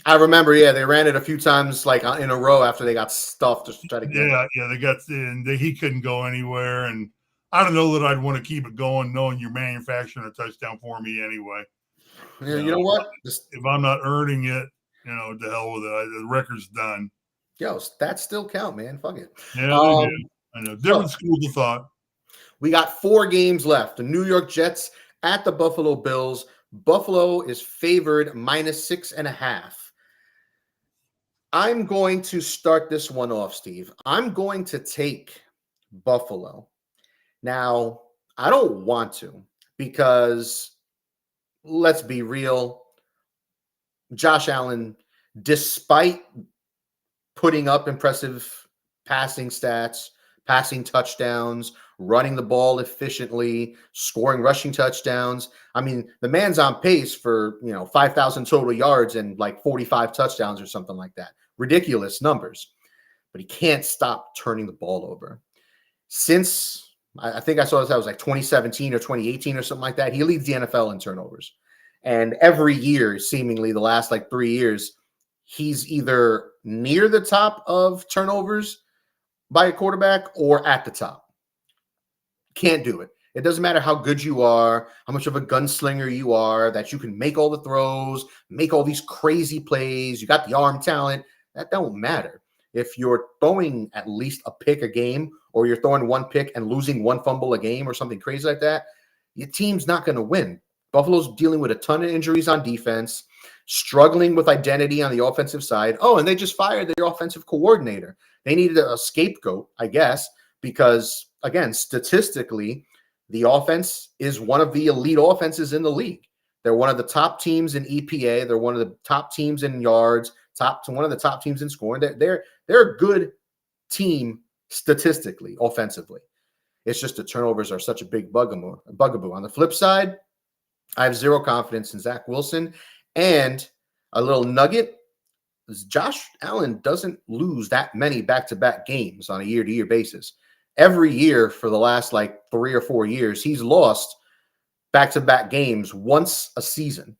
A: I remember, they ran it a few times, like in a row after they got stuffed to try to get it.
B: Yeah, they got and he couldn't go anywhere, and I don't know that I'd want to keep it going, knowing you're manufacturing a touchdown for me anyway.
A: Yeah, you know what?
B: If I'm not earning it, to hell with it. The record's done.
A: Stats still count, man. Fuck it.
B: Yeah, I know. Different schools of thought.
A: We got 4 games left. The New York Jets at the Buffalo Bills. Buffalo is favored minus 6.5. I'm going to start this one off, Steve. I'm going to take Buffalo. Now, I don't want to because, let's be real, Josh Allen, despite putting up impressive passing stats, passing touchdowns, running the ball efficiently, scoring rushing touchdowns. I mean, the man's on pace for, 5,000 total yards and like 45 touchdowns or something like that. Ridiculous numbers. But he can't stop turning the ball over. Since I think I saw that was like 2017 or 2018 or something like that, he leads the NFL in turnovers. And every year, seemingly the last like 3 years, he's either near the top of turnovers by a quarterback or at the top. Can't do it. It doesn't matter how good you are, how much of a gunslinger you are, that you can make all the throws, make all these crazy plays, you got the arm talent. That don't matter. If you're throwing at least a pick a game, or you're throwing one pick and losing one fumble a game or something crazy like that, your team's not going to win. Buffalo's dealing with a ton of injuries on defense, struggling with identity on the offensive side. Oh, and they just fired their offensive coordinator. They needed a scapegoat, I guess, because, again, statistically, the offense is one of the elite offenses in the league. They're one of the top teams in EPA. They're one of the top teams in yards, one of the top teams in scoring. They're a good team statistically, offensively. It's just the turnovers are such a big bugaboo. On the flip side, I have zero confidence in Zach Wilson. And a little nugget is Josh Allen doesn't lose that many back-to-back games on a year-to-year basis. Every year for the last like 3 or 4 years, he's lost back-to-back games once a season.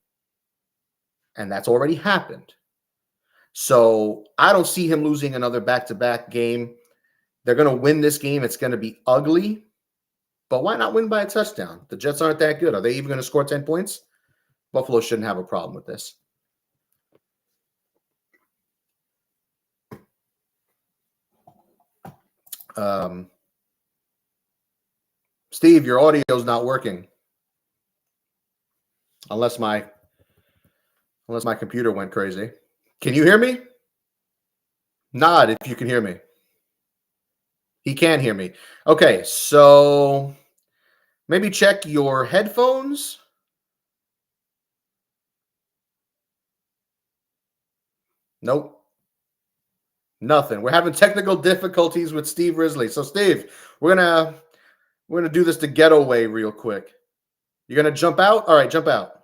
A: And that's already happened. So I don't see him losing another back-to-back game. They're going to win this game. It's going to be ugly. But why not win by a touchdown? The Jets aren't that good. Are they even going to score 10 points? Buffalo shouldn't have a problem with this. Steve, your audio is not working. Unless my computer went crazy. Can you hear me? Nod if you can hear me. He can hear me. Okay, so maybe check your headphones. Nope. Nothing. We're having technical difficulties with Steve Risley. So, Steve, we're gonna do this the ghetto way real quick. You're gonna jump out? All right, jump out.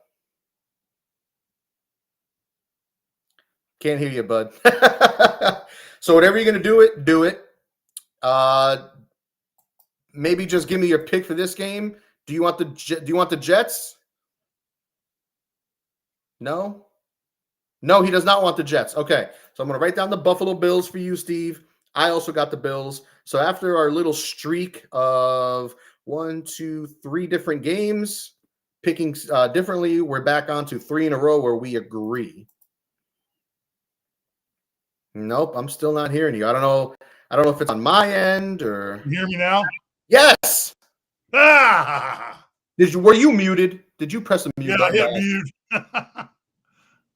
A: Can't hear you, bud. So whatever you're gonna do it. Maybe just give me your pick for this game. Do you want the Jets? No? No, he does not want the Jets. Okay. So I'm going to write down the Buffalo Bills for you, Steve. I also got the Bills. So after our little streak of 1, 2, 3 different games, picking differently, we're back on to 3 in a row where we agree. Nope, I'm still not hearing you. I don't know if it's on my end or.
B: You hear me now?
A: Yes.
B: Ah!
A: Were you muted? Did you press the mute button?
B: Yeah, I hit mute.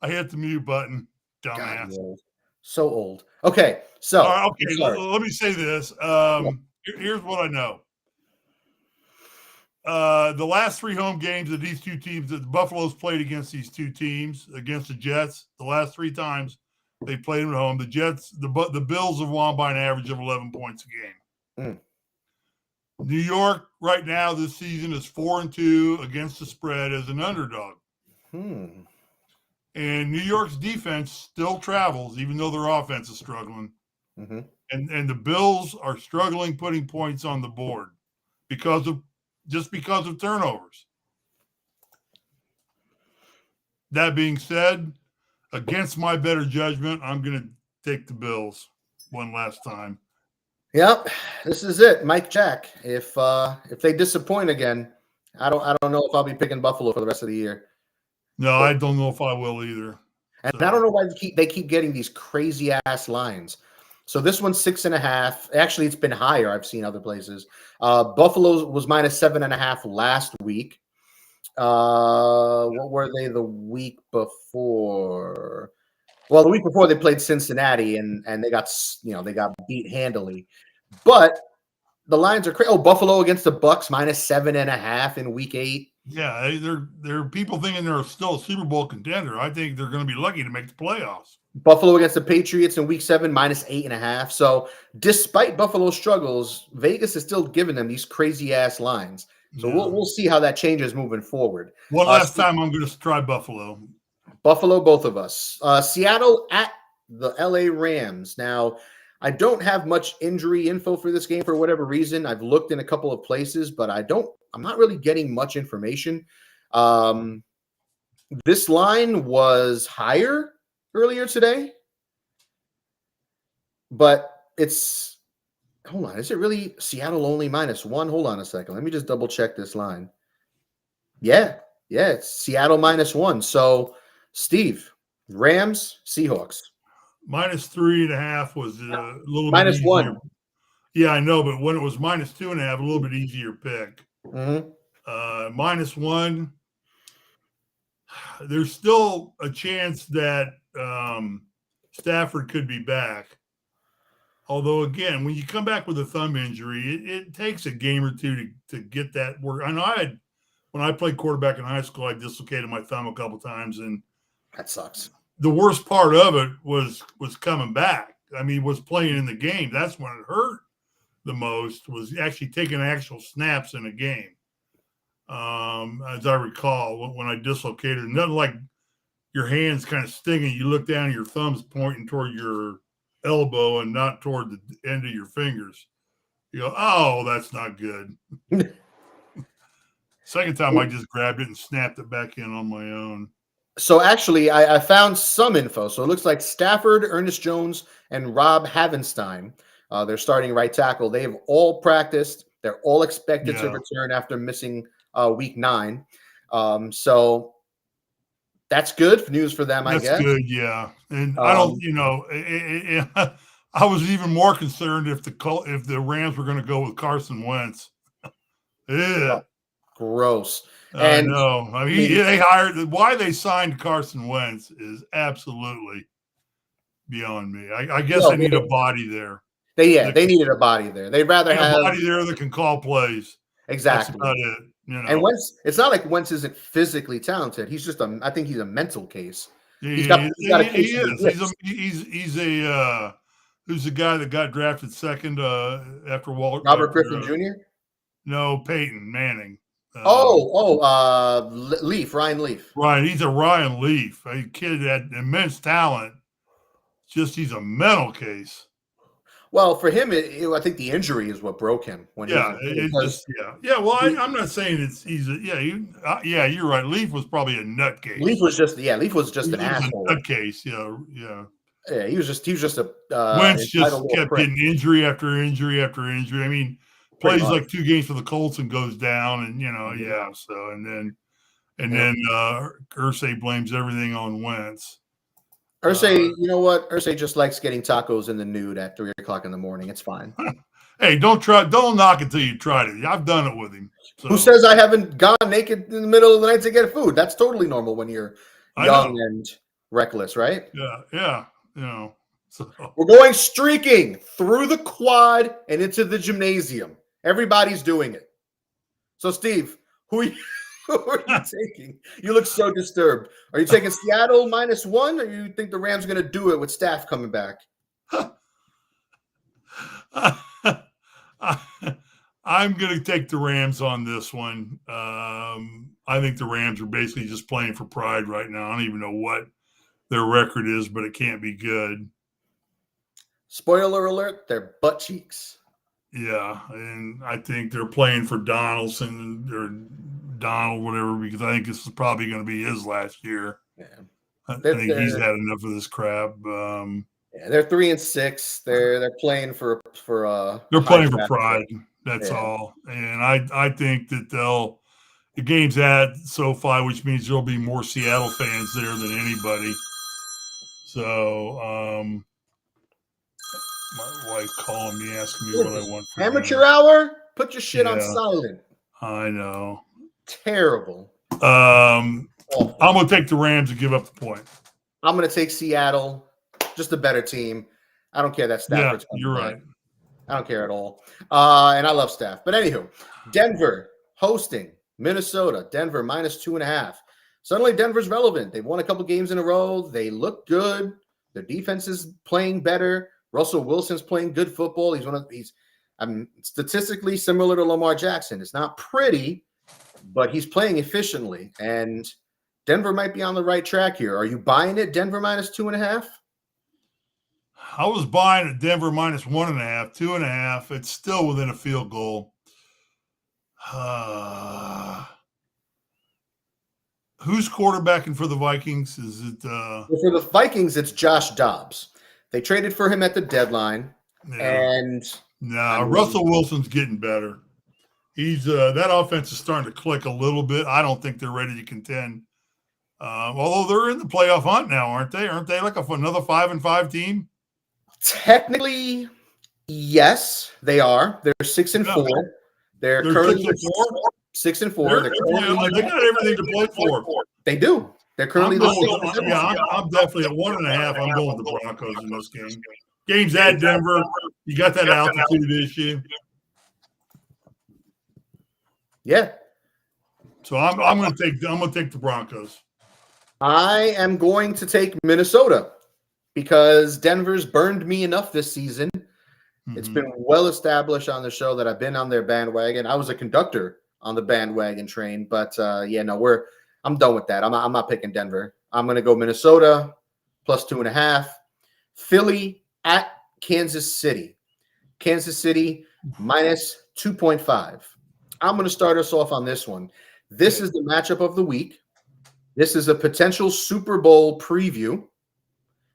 B: I hit the mute button. Dumbass.
A: God, so old. Okay, so.
B: All right, okay, let me say this. Here's what I know. The last 3 home games that these two teams, that the Buffalo's played against these two teams, against the Jets, the last 3 times they played them at home, the Jets, the Bills have won by an average of 11 points a game. New York right now this season is 4-2 against the spread as an underdog. And New York's defense still travels, even though their offense is struggling. And the Bills are struggling putting points on the board because of turnovers. That being said, against my better judgment, I'm going to take the Bills one last time.
A: Yep, this is it, Mike Jack. If they disappoint again, I don't know if I'll be picking Buffalo for the rest of the year.
B: No, I don't know if I will either.
A: And I don't know why they keep getting these crazy ass lines. So this one's 6.5. Actually, it's been higher. I've seen other places. Buffalo was -7.5 last week. What were they the week before? Well, the week before they played Cincinnati and they got beat handily. But the lines are crazy. Oh, Buffalo against the Bucks -7.5 in week 8.
B: Yeah, there are people thinking they're still a Super Bowl contender. I think they're going to be lucky to make the playoffs.
A: Buffalo against the Patriots in week 7, -8.5. So despite Buffalo's struggles, Vegas is still giving them these crazy ass lines. So
B: Yeah.
A: we'll see how that changes moving forward.
B: One last time, I'm going to try Buffalo.
A: Buffalo, both of us. Seattle at the LA Rams. Now, I don't have much injury info for this game for whatever reason. I've looked in a couple of places, but I'm not really getting much information. This line was higher earlier today, but it's hold on. Is it really Seattle only -1? Hold on a second. Let me just double check this line. Yeah, it's Seattle -1. So, Steve, Rams, Seahawks.
B: -3.5 was a little bit easier.
A: -1.
B: Yeah, I know, but when it was -2.5, a little bit easier pick.
A: Mm-hmm.
B: -1. There's still a chance that Stafford could be back. Although, again, when you come back with a thumb injury, it takes a game or two to get that work. I know when I played quarterback in high school, I dislocated my thumb a couple times, and
A: that sucks.
B: The worst part of it was coming back. I mean, was playing in the game. That's when it hurt the most, was actually taking actual snaps in a game. As I recall, when I dislocated, nothing like your hands kind of stinging. You look down, your thumb's pointing toward your elbow and not toward the end of your fingers. You go, oh, that's not good. Second time, I just grabbed it and snapped it back in on my own.
A: So actually, I found some info. So it looks like Stafford, Ernest Jones, and Rob Havenstein, they're starting right tackle. They have all practiced. They're all expected to return after missing week 9. So that's good news for them, I guess.
B: That's good, yeah. And I don't, I was even more concerned if the Rams were going to go with Carson Wentz. Yeah.
A: Gross.
B: I know. I mean, they hired. Why they signed Carson Wentz is absolutely beyond me. I guess they need a body there.
A: They needed a body there. They'd rather have
B: a body there that can call plays.
A: Exactly.
B: That's about it.
A: And Wentz, it's not like Wentz isn't physically talented. He's just I think he's a mental case.
B: He is. He's a who's the guy that got drafted second after Walter
A: Robert Griffin Jr.
B: No, Peyton Manning.
A: Leaf, Ryan Leaf.
B: Right, he's a Ryan Leaf, a kid that had immense talent. Just he's a mental case.
A: Well, for him, I think the injury is what broke him. Well,
B: I'm not saying you're right. Leaf was probably a nutcase.
A: Leaf was just an asshole.
B: A nutcase, yeah.
A: Yeah, he was just a.
B: Wentz just kept getting injury after injury after injury. I mean, plays like 2 games for the Colts and goes down, and So and then Irsay blames everything on Wentz.
A: Irsay, you know what? Irsay just likes getting tacos in the nude at 3:00 in the morning. It's fine.
B: Hey, don't knock it till you tried it. I've done it with him. So.
A: Who says I haven't gone naked in the middle of the night to get food? That's totally normal when you're young and reckless, right?
B: Yeah. So.
A: We're going streaking through the quad and into the gymnasium. Everybody's doing it. So, Steve, who are you taking? You look so disturbed. Are you taking Seattle -1, or you think the Rams are going to do it with Staff coming back?
B: I'm going to take the Rams on this one. I think the Rams are basically just playing for pride right now. I don't even know what their record is, but it can't be good.
A: Spoiler alert, they're butt cheeks.
B: Yeah, and I think they're playing for Donaldson or Donald, whatever, because I think this is probably going to be his last year.
A: Yeah,
B: I think he's had enough of this crap.
A: They're 3-6. They're playing for
B: they're playing for pride. That's all. And I think that the game's at SoFi, which means there'll be more Seattle fans there than anybody. So my wife calling me, asking me what I want for
A: amateur hour. Put your shit on silent.
B: I know.
A: Terrible.
B: I'm going to take the Rams and give up the point.
A: I'm going to take Seattle. Just a better team. I don't care that Stafford's coming
B: you're
A: back.
B: right.
A: I don't care at all. And I love Staff. But anywho, Denver hosting Minnesota. Denver -2.5. Suddenly Denver's relevant. They've won a couple games in a row. They look good. Their defense is playing better. Russell Wilson's playing good football. He's statistically similar to Lamar Jackson. It's not pretty, but he's playing efficiently. And Denver might be on the right track here. Are you buying it? Denver minus 2.5?
B: I was buying at Denver minus 1.5, 2.5. It's still within a field goal. Who's quarterbacking for the Vikings? Is it
A: for the Vikings? It's Josh Dobbs. They traded for him at the deadline, and
B: Russell Wilson's getting better. He's that offense is starting to click a little bit. I don't think they're ready to contend. Although they're in the playoff hunt now, aren't they? Aren't they like another 5-5 team?
A: Technically, yes, they are. They're 6-4. They're currently 6-4.
B: They got everything to play for.
A: They do. They're currently
B: I'm definitely at 1.5. I'm going with the Broncos in this game. Game's at Denver. You got that altitude issue.
A: Yeah.
B: So I'm going to take the Broncos.
A: I am going to take Minnesota because Denver's burned me enough this season. Mm-hmm. It's been well established on the show that I've been on their bandwagon. I was a conductor on the bandwagon train, but I'm done with that. I'm not picking Denver. I'm going to go Minnesota plus 2.5. Philly at Kansas City. Kansas City minus 2.5. I'm going to start us off on this one. This is the matchup of the week. This is a potential Super Bowl preview,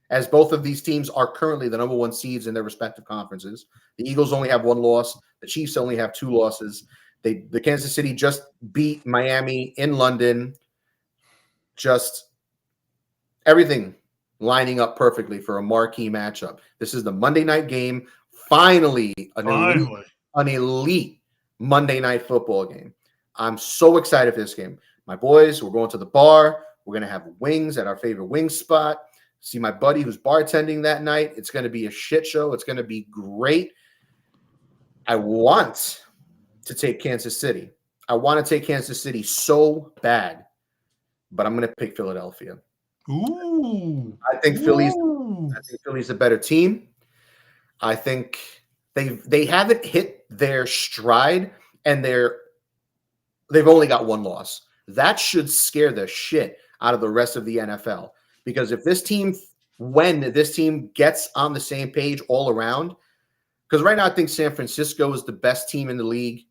A: as both of these teams are currently the number one seeds in their respective conferences. The Eagles only have one loss. The Chiefs only have 2 losses. The Kansas City just beat Miami in London. Just everything lining up perfectly for a marquee matchup. This is the Monday night game. Finally, an elite Monday night football game. I'm so excited for this game. My boys, we're going to the bar. We're going to have wings at our favorite wing spot. See my buddy who's bartending that night. It's going to be a shit show. It's going to be great. I want to take Kansas City. I want to take Kansas City so bad, but I'm going to pick Philadelphia.
B: Ooh.
A: I think Philly's a better team. I think they haven't hit their stride, and they've only got 1 loss. That should scare the shit out of the rest of the NFL. Because when this team gets on the same page all around, because right now I think San Francisco is the best team in the league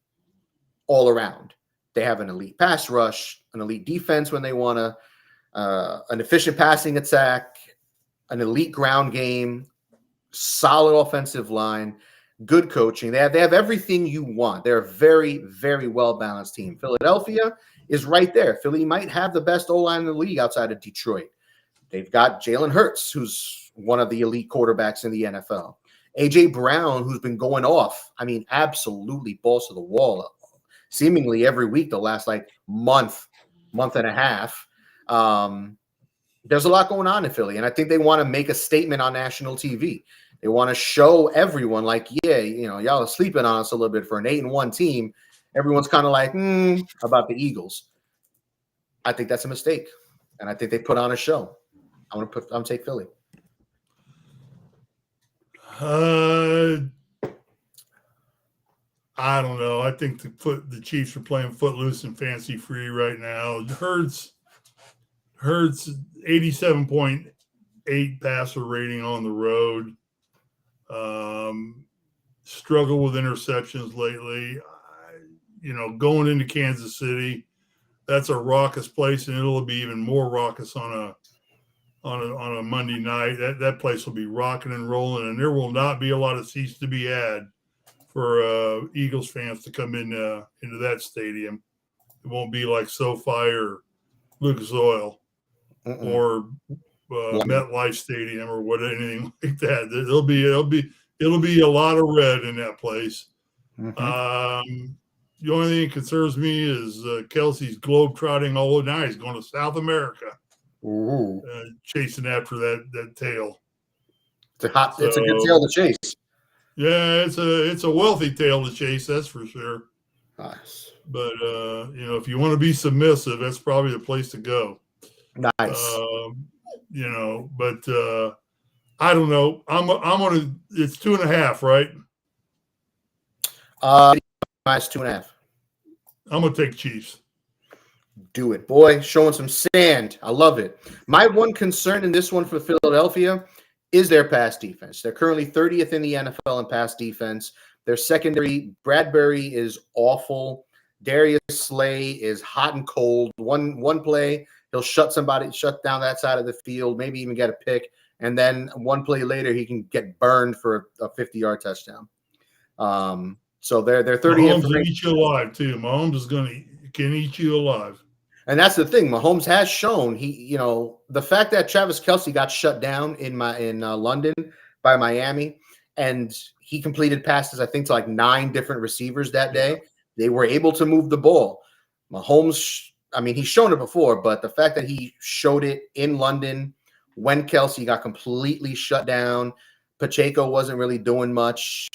A: all around. They have an elite pass rush, an elite defense when they want to, an efficient passing attack, an elite ground game, solid offensive line, good coaching. They have everything you want. They're a very, very well-balanced team. Philadelphia is right there. Philly might have the best O-line in the league outside of Detroit. They've got Jalen Hurts, who's one of the elite quarterbacks in the NFL. A.J. Brown, who's been going off. I mean, absolutely balls to the wall, seemingly every week the last month and a half. There's a lot going on in Philly, and I think they want to make a statement on national TV. They want to show everyone y'all are sleeping on us a little bit for an 8-1 team. Everyone's kind of about the Eagles. I think that's a mistake, and I think they put on a show. I'm gonna take Philly.
B: I don't know. I think the Chiefs are playing footloose and fancy free right now. Hurts 87.8 passer rating on the road. Struggle with interceptions lately. Going into Kansas City, that's a raucous place, and it'll be even more raucous on a Monday night. That place will be rocking and rolling, and there will not be a lot of seats to be had for Eagles fans to come into that stadium. It won't be like SoFi or Lucas Oil or MetLife Stadium or anything like that. It'll be a lot of red in that place. Mm-hmm. The only thing that concerns me is Kelsey's globe-trotting all the night. He's going to South America, chasing after that tail.
A: It's a good tail to chase.
B: Yeah, it's a wealthy tail to chase, that's for sure.
A: Nice.
B: But if you want to be submissive, that's probably the place to go.
A: Nice.
B: I don't know. I'm gonna. It's 2.5, right?
A: Minus 2.5.
B: I'm gonna take Chiefs.
A: Do it, boy. Showing some sand. I love it. My one concern in this one for Philadelphia is their pass defense. They're currently 30th in the NFL in pass defense. Their secondary, Bradbury is awful. Darius Slay is hot and cold. One play, he'll shut down that side of the field, maybe even get a pick. And then one play later, he can get burned for a 50-yard touchdown. So they're 30th.
B: Mahomes will eat you alive too. Mahomes can eat you alive.
A: And that's the thing. Mahomes has shown the fact that Travis Kelce got shut down in London by Miami, and he completed passes, I think, to like 9 different receivers that day. They were able to move the ball. Mahomes, I mean, he's shown it before, but the fact that he showed it in London when Kelce got completely shut down, Pacheco wasn't really doing much.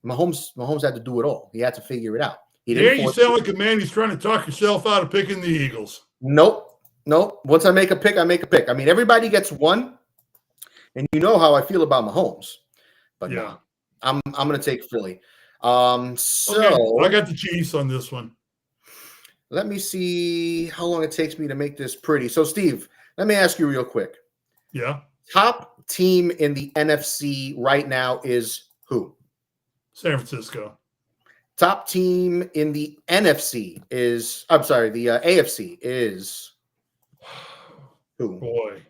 A: Mahomes had to do it all. He had to figure it out.
B: You sound like a man who's trying to talk yourself out of picking the Eagles.
A: Nope. Once I make a pick, I make a pick. I mean, everybody gets one, and you know how I feel about Mahomes. But yeah, I'm going to take Philly. So
B: okay. I got the Chiefs on this one.
A: Let me see how long it takes me to make this pretty. So, Steve, let me ask you real quick.
B: Yeah.
A: Top team in the NFC right now is who?
B: San Francisco.
A: Top team in the NFC is, I'm sorry, the AFC is who?
B: Boy.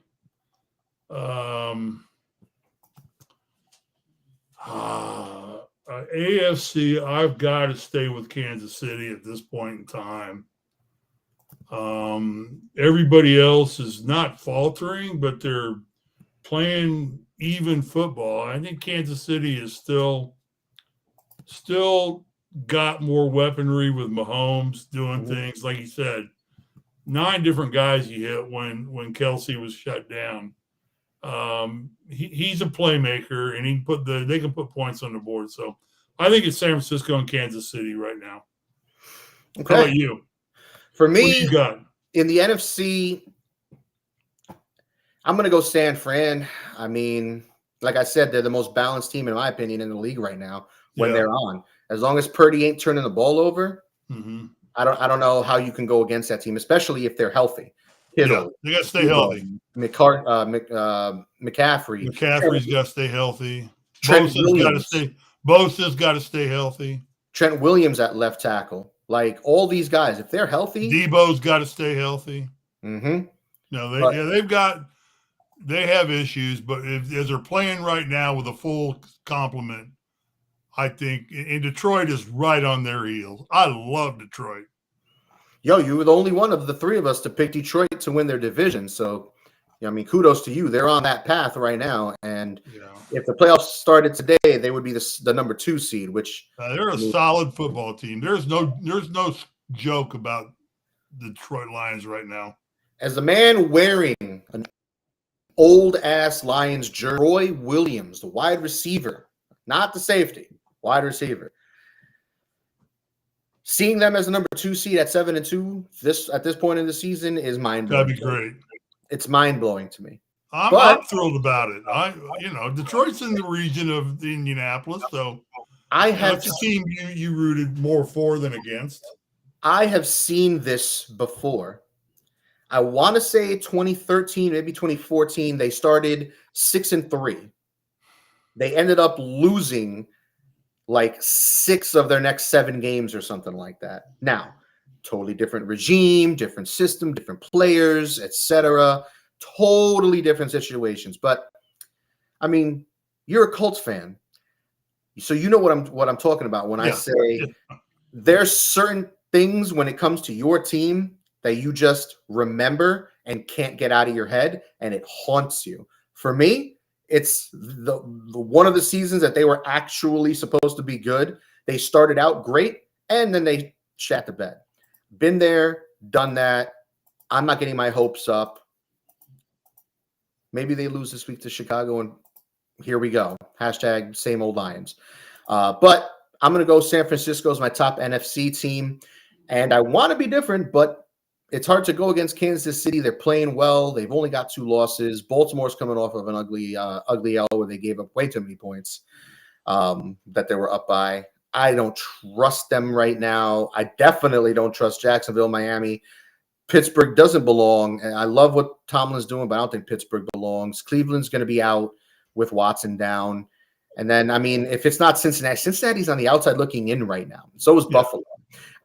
B: AFC, I've got to stay with Kansas City at this point in time. Everybody else is not faltering, but they're playing even football. I think Kansas City is still got more weaponry with Mahomes doing things. Like you said, 9 different guys he hit when Kelce was shut down. He's a playmaker, and they can put points on the board. So I think it's San Francisco and Kansas City right now. Okay. How about you?
A: For me,
B: what do you got?
A: In the NFC, I'm going to go San Fran. I mean, like I said, they're the most balanced team, in my opinion, in the league right now when they're on. As long as Purdy ain't turning the ball over, I don't know how you can go against that team, especially if they're healthy.
B: Kittle, they got to stay healthy.
A: McCaffrey.
B: McCaffrey's got to stay healthy. Bosa's got to stay healthy.
A: Trent Williams at left tackle. Like all these guys, if they're healthy,
B: Debo's got to stay healthy.
A: Mm-hmm.
B: No, they have issues, but as they're playing right now with a full complement, I think, and Detroit is right on their heels. I love Detroit.
A: Yo, you were the only one of the 3 of us to pick Detroit to win their division. So, I mean, kudos to you. They're on that path right now. And if the playoffs started today, they would be the number 2 seed, which
B: they're a solid football team. There's no joke about the Detroit Lions right now.
A: As a man wearing an old-ass Lions jersey, Roy Williams, the wide receiver, not the safety, wide receiver. Seeing them as a number 2 seed at 7-2 at this point in the season is mind-blowing.
B: That'd be great.
A: It's mind-blowing to me.
B: I'm thrilled about it. Detroit's in the region of Indianapolis, so it's a team you rooted more for than against.
A: I have seen this before. I want to say 2013, maybe 2014. They started 6-3. They ended up losing like 6 of their next 7 games or something like that. Now, totally different regime, different system, different players, etc. Totally different situations. But I mean, you're a Colts fan, so you know what I'm talking about when I say there's certain things when it comes to your team that you just remember and can't get out of your head, and it haunts you. For me, it's the one of the seasons that they were actually supposed to be good. They started out great, and then they shat the bed. Been there, done that. I'm not getting my hopes up. Maybe they lose this week to Chicago, and here we go. # same old Lions. But I'm going to go San Francisco as my top NFC team, and I want to be different, but it's hard to go against Kansas City. They're playing well. They've only got 2 losses. Baltimore's coming off of an ugly L where they gave up way too many points that they were up by. I don't trust them right now. I definitely don't trust Jacksonville, Miami. Pittsburgh doesn't belong. And I love what Tomlin's doing, but I don't think Pittsburgh belongs. Cleveland's going to be out with Watson down. And then, I mean, if it's not Cincinnati, Cincinnati's on the outside looking in right now. So is Buffalo.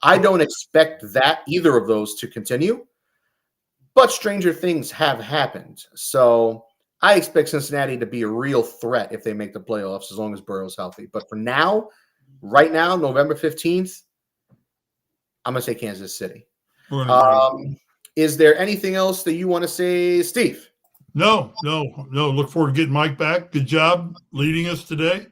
A: I don't expect that either of those to continue, but stranger things have happened. So I expect Cincinnati to be a real threat if they make the playoffs as long as Burrow's healthy. But for now, right now, November 15th, I'm going to say Kansas City. Is there anything else that you want to say, Steve?
B: No. Look forward to getting Mike back. Good job leading us today.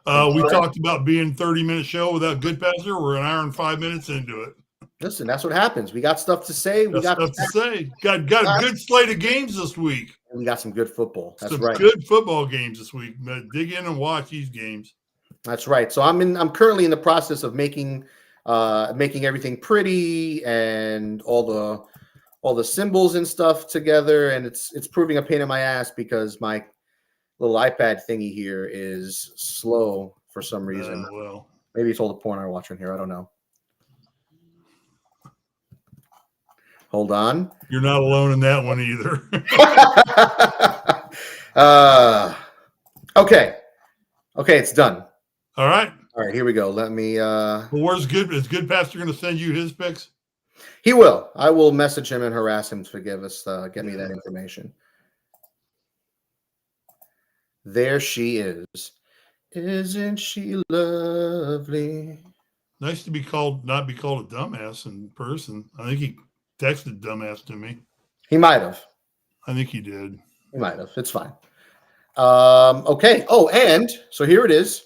B: We talked about being a 30-minute show without Goodpasser. We're an hour and 5 minutes into it.
A: Listen, that's what happens. We got stuff to say. We got
B: stuff to say. Got a good slate of games this week.
A: And we got some good football. That's
B: some
A: right.
B: Good football games this week. Dig in and watch these games.
A: That's right. So I'm currently in the process of making everything pretty and all the symbols and stuff together, and it's proving a pain in my ass because my little iPad thingy here is slow for some reason.
B: Well,
A: maybe it's all the porn I'm watching here. I don't know. Hold on.
B: You're not alone in that one either.
A: Okay, it's done.
B: All right,
A: here we go. Let me.
B: Well, where's Good? Is Goodpasser going to send you his picks?
A: He will. I will message him and harass him to get me that information. There she is. Isn't she lovely?
B: Nice to not be called a dumbass in person. I think he texted dumbass to me.
A: He might have.
B: I think he did.
A: He might have. It's fine. Okay. Oh, and so here it is.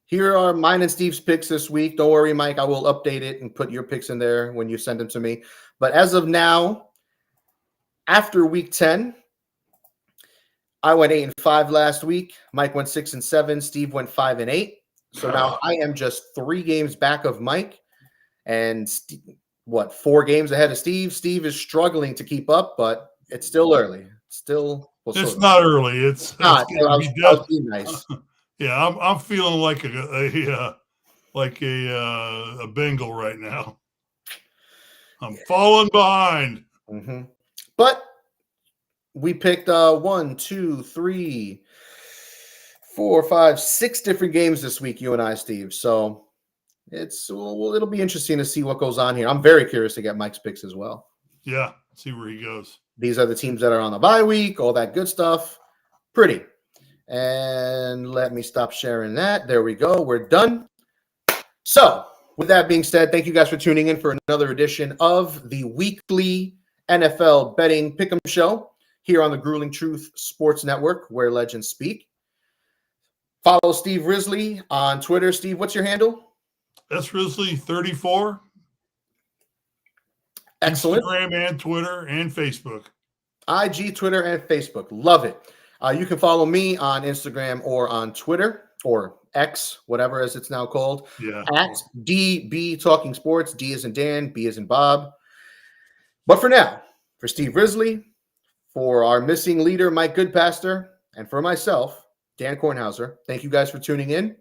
A: Here are mine and Steve's picks this week. Don't worry, Mike. I will update it and put your picks in there when you send them to me. But as of now, after week 10, I went 8-5 last week. Mike went 6-7. Steve went 5-8. So now I am just 3 games back of Mike, and 4 games ahead of Steve. Steve is struggling to keep up, but it's still early.
B: It's not early. It's
A: not. I was being nice.
B: Yeah, I'm feeling like a Bengal right now. I'm falling behind.
A: Mm-hmm. But we picked 1, 2, 3, 4, 5, 6 different games this week, you and I, Steve. So it'll be interesting to see what goes on here. I'm very curious to get Mike's picks as well.
B: Yeah, see where he goes.
A: These are the teams that are on the bye week, all that good stuff. Pretty. And let me stop sharing that. There we go. We're done. So with that being said, thank you guys for tuning in for another edition of the weekly NFL betting pick'em show here on the Grueling Truth Sports Network, where legends speak. Follow Steve Risley on Twitter. Steve, what's your handle?
B: That's Risley34.
A: Excellent.
B: Instagram and Twitter and Facebook.
A: IG, Twitter, and Facebook. Love it. You can follow me on Instagram or on Twitter or X, whatever as it's now called.
B: Yeah.
A: At DB Talking Sports. D as in Dan, B as in Bob. But for now, for Steve Risley, for our missing leader, Mike Goodpasser, and for myself, Dan Kornhauser, thank you guys for tuning in.